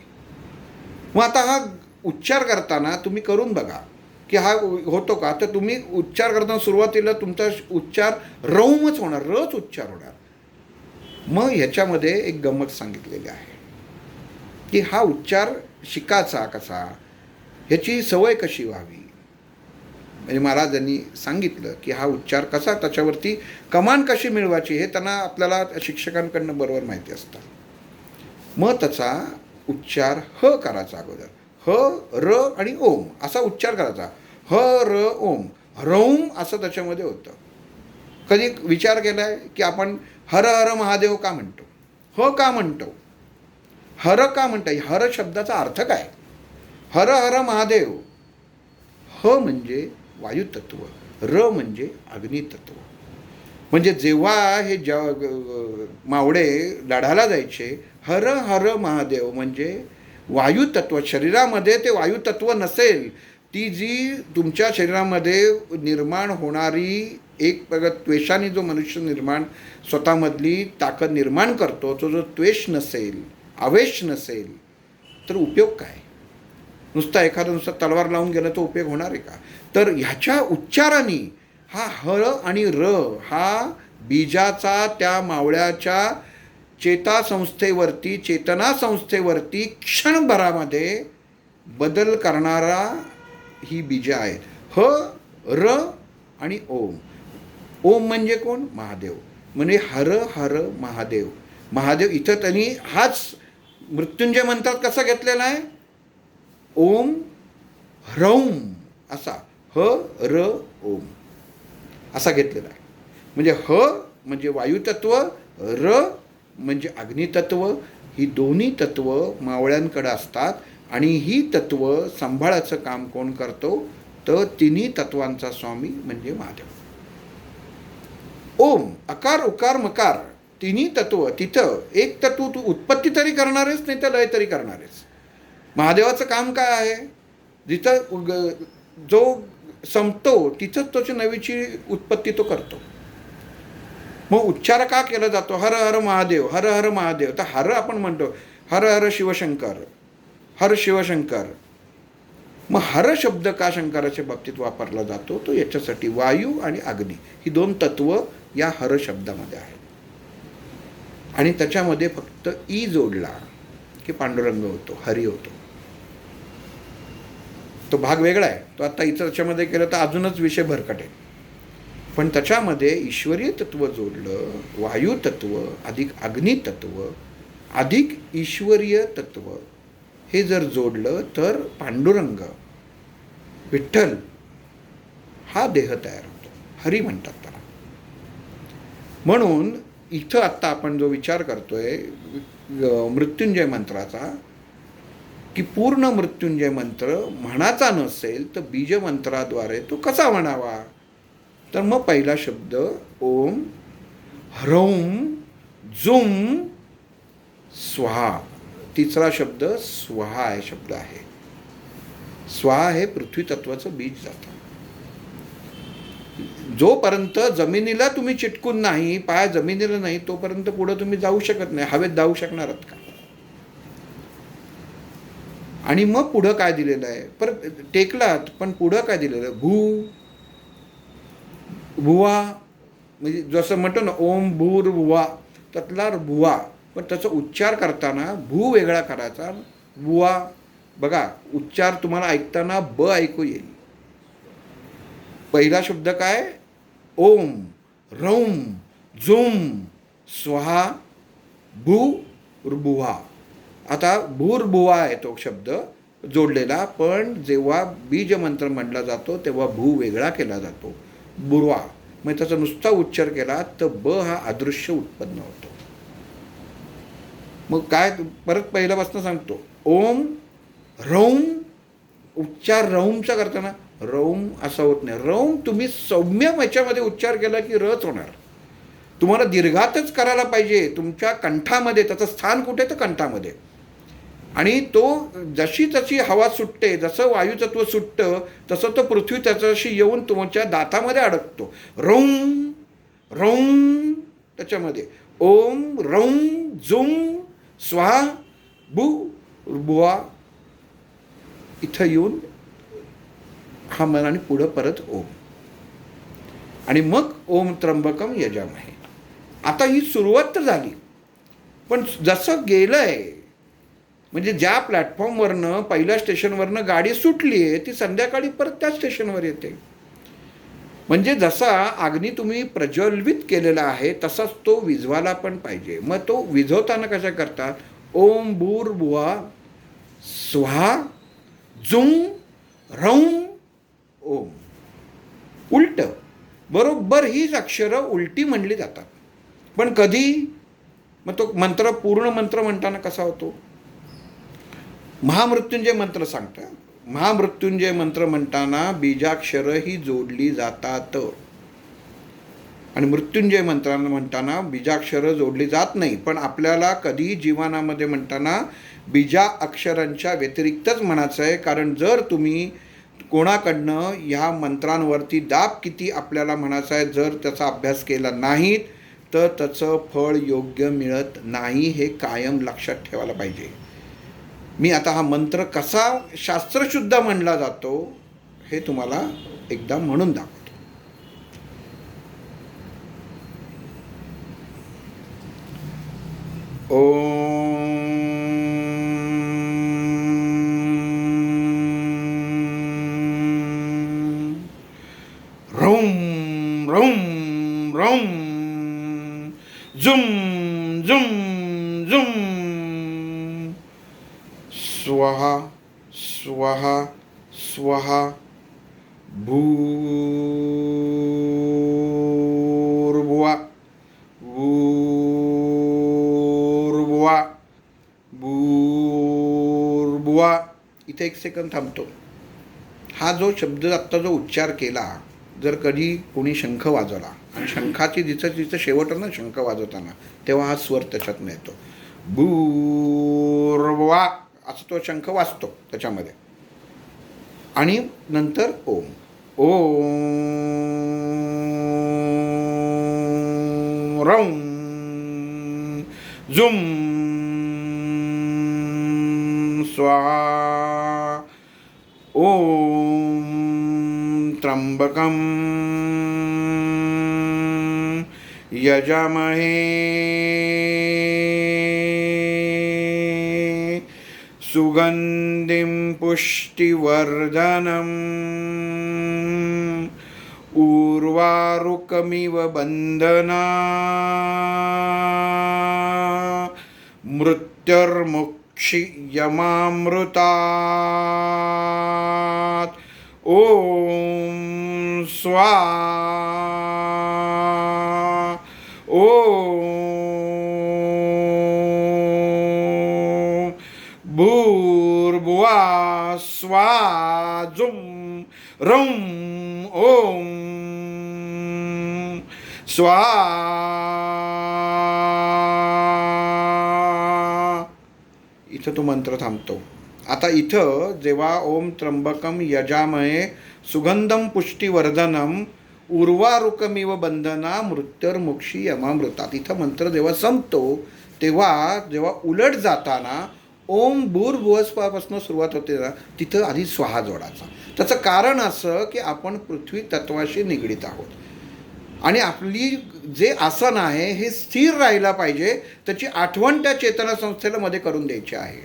मग आता हा उच्चार करताना तुम्ही करून बघा की हा होतो का. तर तुम्ही उच्चार करताना सुरुवातीला तुमचा उच्चार रौमच होणार, रच उच्चार होणार. मग ह्याच्यामध्ये एक गंमत सांगितलेली आहे की हा उच्चार शिकायचा कसा, ह्याची सवय कशी व्हावी. म्हणजे महाराजांनी सांगितलं की हा उच्चार कसा, त्याच्यावरती कमांड कशी मिळवायची हे त्यांना आपल्याला शिक्षकांकडनं बरोबर माहिती असतं. मग त्याचा उच्चार ह करायचा अगोदर. ह र आणि ओम असा उच्चार करायचा. ह र ओम. रौम असं त्याच्यामध्ये होतं. कधी विचार केला आहे की आपण हर हर महादेव का म्हणतो, ह का म्हणतो, हर का म्हणता. हर शब्दाचा अर्थ काय? हर हर महादेव. ह म्हणजे वायुतत्व, र म्हणजे अग्नितत्व. म्हणजे जेव्हा हे मावळे लढायला जायचे, हर हर महादेव म्हणजे वायुतत्व. शरीरामध्ये ते वायुतत्व नसेल, ती जी तुमच्या शरीरामध्ये निर्माण होणारी एक त्वेषाने जो मनुष्य स्वतःमधली ताकद निर्माण करतो, तो जो त्वेष नसेल, आवेश नसेल, तर उपयोग काय? नुसता नुसता तलवार लावून गेला तो उपयोग होणार आहे का? तर ह्याच्या उच्चाराने हा ह आणि र हा बीजाचा त्या मावळ्याच्या चेतासंस्थेवरती, चेतनासंस्थेवरती क्षणभरामध्ये बदल करणारा ही बीजा आहेत. ह र आणि ओम. ओम म्हणजे कोण? महादेव. म्हणजे हर हर महादेव. महादेव इथं त्यांनी हाच मृत्युंजय मंत्रात कसा घेतलेला आहे? ओम ह्रौम असा, ह र ओम असा घेतलेला आहे. म्हणजे ह म्हणजे वायुतत्व, र म्हणजे अग्नितत्व. ही दोन्ही तत्व मावळ्यांकडे असतात आणि ही तत्व सांभाळायचं काम कोण करतो? तर तिन्ही तत्वांचा स्वामी म्हणजे महादेव. ओम अकार उकार मकार तिन्ही तत्व. तिथं एक तत्व तू उत्पत्ती तरी करणारेच, नाही तर लय तरी करणारेच. महादेवाचं काम काय आहे? जिथं जो संपतो तिथंच त्याची नवीची उत्पत्ती तो करतो. मग उच्चार का केला जातो? हर हर महादेव, हर हर महादेव. तर हर आपण म्हणतो हर हर शिवशंकर, हर शिवशंकर. मग हर शब्द का शंकराच्या बाबतीत वापरला जातो? तो याच्यासाठी वायू आणि अग्नी ही दोन तत्व या हर शब्दामध्ये आहेत. आणि त्याच्यामध्ये फक्त ई जोडला की पांडुरंग होतो, हरी होतो. तो भाग वेगळा आहे. तो आता इथं त्याच्यामध्ये केलं तर अजूनच विषय भरकटे. पण त्याच्यामध्ये ईश्वरीय तत्व जोडलं, वायू तत्व अधिक अग्नितत्व अधिक ईश्वरीय तत्व हे जर जोडलं तर पांडुरंग, विठ्ठल हा देह तयार होतो. हरी म्हणतात त्याला. म्हणून इथं आत्ता आपण जो विचार करतोय मृत्युंजय मंत्राचा, की पूर्ण मृत्युंजय मंत्र म्हणाचा नसेल तर बीजमंत्राद्वारे तो कसा म्हणावा? तर मग पहिला शब्द ओम ह्रौम जुम स्वाहा. तिसरा शब्द स्वाहा हे शब्द आहे. स्वाहा हे पृथ्वी तत्वाचं बीज जातं. जोपर्यंत जमिनीला तुम्ही चिटकून नाही, पाय जमिनीला नाही, तोपर्यंत पुढं तुम्ही जाऊ शकत नाही. हवेत जाऊ शकणार आहात का? आणि मग पुढं काय दिलेलं आहे? परत टेकलात, पण पुढं काय दिलेलं आहे? भुवा, म्हणजे जसं म्हणतो ना ओम भूर भुवा, त्यातला भुवा, पण त्याचा उच्चार करताना भू वेगळा करायचा, बुवा. बघा, उच्चार तुम्हाला ऐकताना ब ऐकू येईल. पहिला शब्द काय? ओम, रौम, झुम, स्वाहा, भूर्भुवा. आता भूर्भुवा आहे तो शब्द जोडलेला, पण जेव्हा बीज मंत्र म्हणला जातो तेव्हा भू वेगळा केला जातो, बुरवा. मग त्याचा नुसता उच्चार केला तर ब हा अदृश्य उत्पन्न होतो. मग काय, परत पहिल्यापासून सांगतो. ओम, रौम, उच्चार रौमचा करताना रौम असा होत नाही. रौम तुम्ही सौम्य याच्यामध्ये उच्चार केला की रच होणार. तुम्हाला दीर्घातच करायला पाहिजे, तुमच्या कंठामध्ये. त्याचं स्थान कुठे? तर कंठामध्ये. आणि तो जशी तशी हवा सुटते, जसं वायुतत्व सुटतं तसं तो पृथ्वी त्याच्याशी येऊन तुमच्या दातामध्ये अडकतो. रौम, रौम, त्याच्यामध्ये ओम, रौम, झुम, स्वाहा, बुवा, इथं येऊन हा मन आणि पुढं परत ओम. आणि मग ओम त्र्यंबकम यजामहे. आता ही सुरुवात तर झाली, पण जसं गेलंय, म्हणजे ज्या प्लॅटफॉर्मवरनं पहिल्या स्टेशनवरनं गाडी सुटली आहे ती संध्याकाळी परत त्या स्टेशनवर येते. म्हणजे जसा अग्नी तुम्ही प्रज्वलित केलेला आहे तसाच तो विझवायला पण पाहिजे. मग तो विझवताना कशा करतात? ओम भूर्भुवा स्वाहा जुम रौम ओम. उलट, बरोबर हीच अक्षरं उलटी म्हणली जातात. पण कधी? मग तो मंत्र, पूर्ण मंत्र म्हणताना कसा होतो? महामृत्युंजय मंत्र सांगता. महामृत्युंजय मंत्र म्हणताना बीजाक्षरं ही जोडली जातात, आणि मृत्युंजय मंत्रांना म्हणताना बीजाक्षरं जोडली जात नाही. पण आपल्याला कधी जीवनामध्ये म्हणताना बीजा अक्षरांच्या व्यतिरिक्तच म्हणायचं आहे. कारण जर तुम्ही कोणाकडनं ह्या मंत्रांवरती दाब किती आपल्याला म्हणायचं आहे, जर त्याचा अभ्यास केला नाहीत तर त्याचं फळ योग्य मिळत नाही. हे कायम लक्षात ठेवायला पाहिजे. मी आता हा मंत्र कसा शास्त्रशुद्ध म्हणला जातो हे तुम्हाला एकदा म्हणून दाखवतो. ओम रौम, रौम, रौम, झुम, झुम, झुम, स्वाहा, स्वाहा, स्वाहा, भूर्भुवा, भूर्भुवा, भूर्भुवा. इथे एक सेकंद थांबतो. हा जो शब्द आत्ता जो उच्चार केला, जर कधी कोणी शंख वाजवला, आणि शंखाची जिचं शेवट ना शंख वाजवताना, तेव्हा हा स्वर त्याच्यात मिळतो. भूर्भुवा असं तो शंख वाजतो त्याच्यामध्ये. आणि नंतर ओम. ओम रौम झुम स्वाहा ओम त्र्यंबकम यजामहे सुगंधिं पुष्टिवर्धनम् उर्वारुकमिव बंधना मृत्युर्मुक्षीयमामृतात् ओम स्वाहा ओम भूर्भुवा स्वाहा जुम रौम ओम स्वाहा. इथं तो मंत्र थांबतो. आता इथं जेव्हा ओम त्र्यंबकम यजामहे सुगंधम पुष्टिवर्धनम उर्वारुकमिव बंधना मृत्युर्मुक्षी यमामृतात. इथं मंत्र जेव्हा संपतो जेव्हा उलट जाताना ओम भूर्भुवस्वापासून सुरुवात होते ना, तिथं आधी स्वाहा जोडायचा. त्याचं कारण असं की आपण पृथ्वी तत्वाशी निगडीत आहोत आणि आपली जे आसन आहे हे स्थिर राहायला पाहिजे. त्याची आठवण त्या चेतना संस्थेला मध्ये करून द्यायची आहे.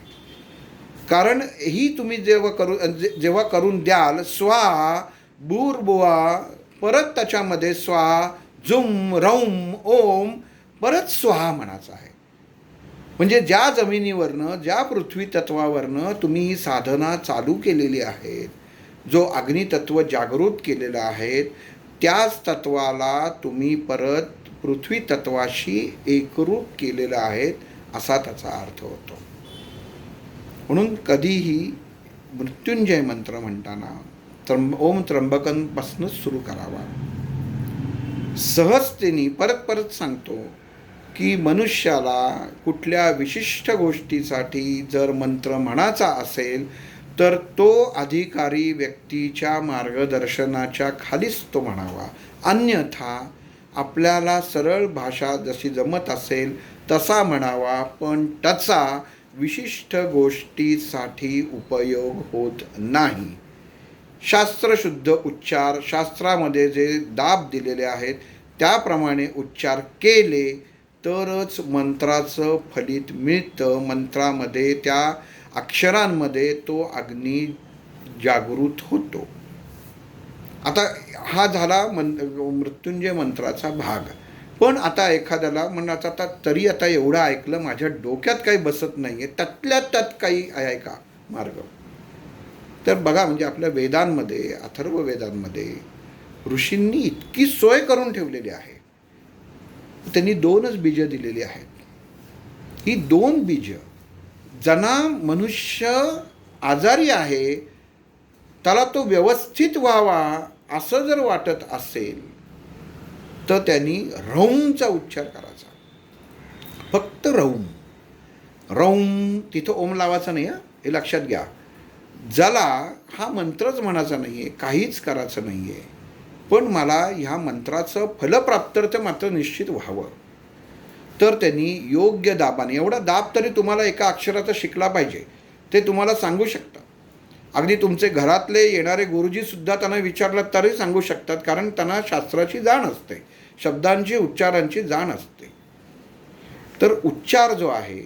कारण ही तुम्ही जेव्हा करून द्याल स्वाहा भूर्भुवा, परत त्याच्यामध्ये स्वाहा, झुम रौम ओम, परत स्वाहा म्हणायचं आहे. म्हणजे ज्या जमिनीवरनं, ज्या पृथ्वी तत्वावरनं तुम्ही ही साधना चालू केलेली आहे, जो अग्नितत्व जागृत केलेला आहे, त्याच तत्वाला तुम्ही परत पृथ्वी तत्वाशी एकरूप केलेलं आहे असा त्याचा अर्थ होतो. म्हणून कधीही मृत्युंजय मंत्र म्हणताना ओम त्र्यंबकनपासूनच सुरू करावा. सहजतेने परत सांगतो की मनुष्याला कुठल्या विशिष्ट गोष्टीसाठी जर मंत्र म्हणायचा असेल तर तो अधिकारी व्यक्तीच्या मार्गदर्शनाच्या खालीच तो म्हणावा. अन्यथा आपल्याला सरळ भाषा जशी जमत असेल तसा म्हणावा, पण त्याचा विशिष्ट गोष्टीसाठी उपयोग होत नाही. शास्त्रशुद्ध उच्चार, शास्त्रामध्ये जे दाब दिलेले आहेत त्याप्रमाणे उच्चार केले तरच मंत्राचं फलित मिळतं. मंत्रामध्ये त्या अक्षरांमध्ये तो अग्नी जागृत होतो. आता हा झाला मृत्युंजय मंत्राचा भाग. पण आता एखाद्याला म्हणत आता एवढं ऐकलं, माझ्या डोक्यात काही बसत नाही आहे, त्यातल्या त्यात काही आहे का मार्ग? तर बघा, म्हणजे आपल्या वेदांमध्ये, अथर्व वेदांमध्ये ऋषींनी इतकी सोय करून ठेवलेली आहे. त्यांनी 2च बीजं दिलेली आहेत. ही 2 बीजं, ज्यांना मनुष्य आजारी आहे त्याला तो व्यवस्थित व्हावा असं जर वाटत असेल तर त्यांनी रौमचा उच्चार करायचा. फक्त रौम. रौम, तिथं ओम लावायचा नाही, हे लक्षात घ्या. ज्याला हा मंत्रच म्हणायचा नाही आहे, काहीच करायचं नाही आहे, पण मला ह्या मंत्राचं फलप्राप्त्यर्थ मात्र निश्चित व्हावं, तर त्यांनी योग्य दाबाने, एवढा दाब तरी तुम्हाला एका अक्षराचा शिकला पाहिजे, ते तुम्हाला सांगू शकतात. अगदी तुमचे घरातले येणारे गुरुजीसुद्धा त्यांना विचारलं तरी सांगू शकतात, कारण त्यांना शास्त्राची जाण असते, शब्दांची, उच्चारांची जाण असते. तर उच्चार जो आहे,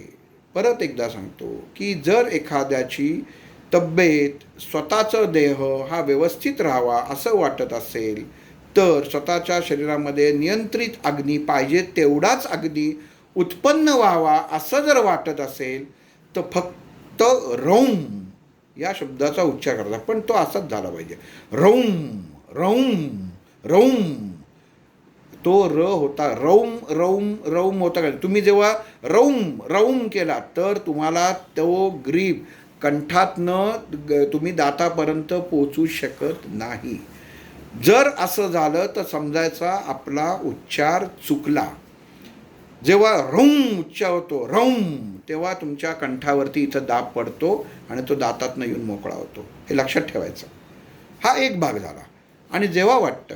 परत एकदा सांगतो की जर एखाद्याची तब्येत, स्वतःचं देह हा व्यवस्थित राहावा असं वाटत असेल तर स्वतःच्या शरीरामध्ये नियंत्रित अग्नी पाहिजे तेवढाच अग्नी उत्पन्न व्हावा असं जर वाटत असेल तर फक्त रौम या शब्दाचा उच्चार करायचा. पण तो असाच झाला पाहिजे, रौम रौम रौम. तो र होता, रौम रौम रौम होता का? तुम्ही जेव्हा रौम रौम केला तर तुम्हाला तो ग्रीप कंठातनं तुम्ही दातापर्यंत पोचू शकत नाही. जर असं झालं तर समजायचा आपला उच्चार चुकला. जेव्हा रौम उच्चार होतो, रौम, तेव्हा तुमच्या कंठावरती इथं दाब पडतो आणि तो दातातनं येऊन मोकळा होतो. हे लक्षात ठेवायचं. हा एक भाग झाला. आणि जेव्हा वाटतं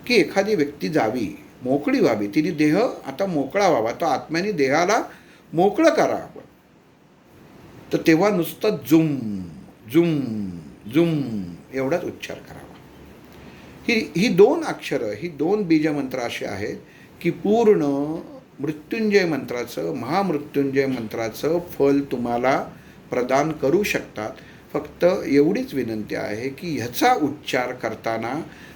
की एखादी व्यक्ती जावी, मोकळी व्हावी, तिने देह आता मोकळा व्हावा, तो आत्म्याने देहाला मोकळं करावं, तर तेव्हा नुसतं जुम जुम जुम एवढाच उच्चार करावा. ही 2 अक्षरं, ही 2 बीजमंत्र असे आहेत की पूर्ण मृत्युंजय मंत्राचं, महामृत्युंजय मंत्राचं फल तुम्हाला प्रदान करू शकतात. फक्त एवढीच विनंती आहे की ह्याचा उच्चार करताना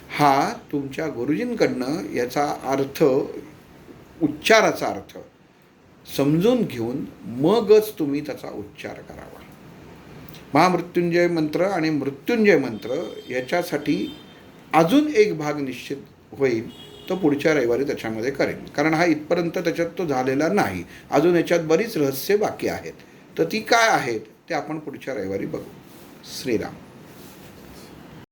हा तुमच्या गुरुजींकडनं याचा अर्थ, उच्चाराचा अर्थ समजून घेऊन मगच तुम्ही त्याचा उच्चार करावा. महामृत्युंजय मंत्र आणि मृत्युंजय मंत्र याच्यासाठी अजून एक भाग निश्चित होईल, तो पुढच्या रविवारी त्याच्यामध्ये करेन, कारण हा इथपर्यंत त्याच्यात तो झालेला नाही. अजून याच्यात बरीच रहस्य बाकी आहेत, तर ती काय आहेत ते आपण पुढच्या रविवारी बघू. श्रीराम.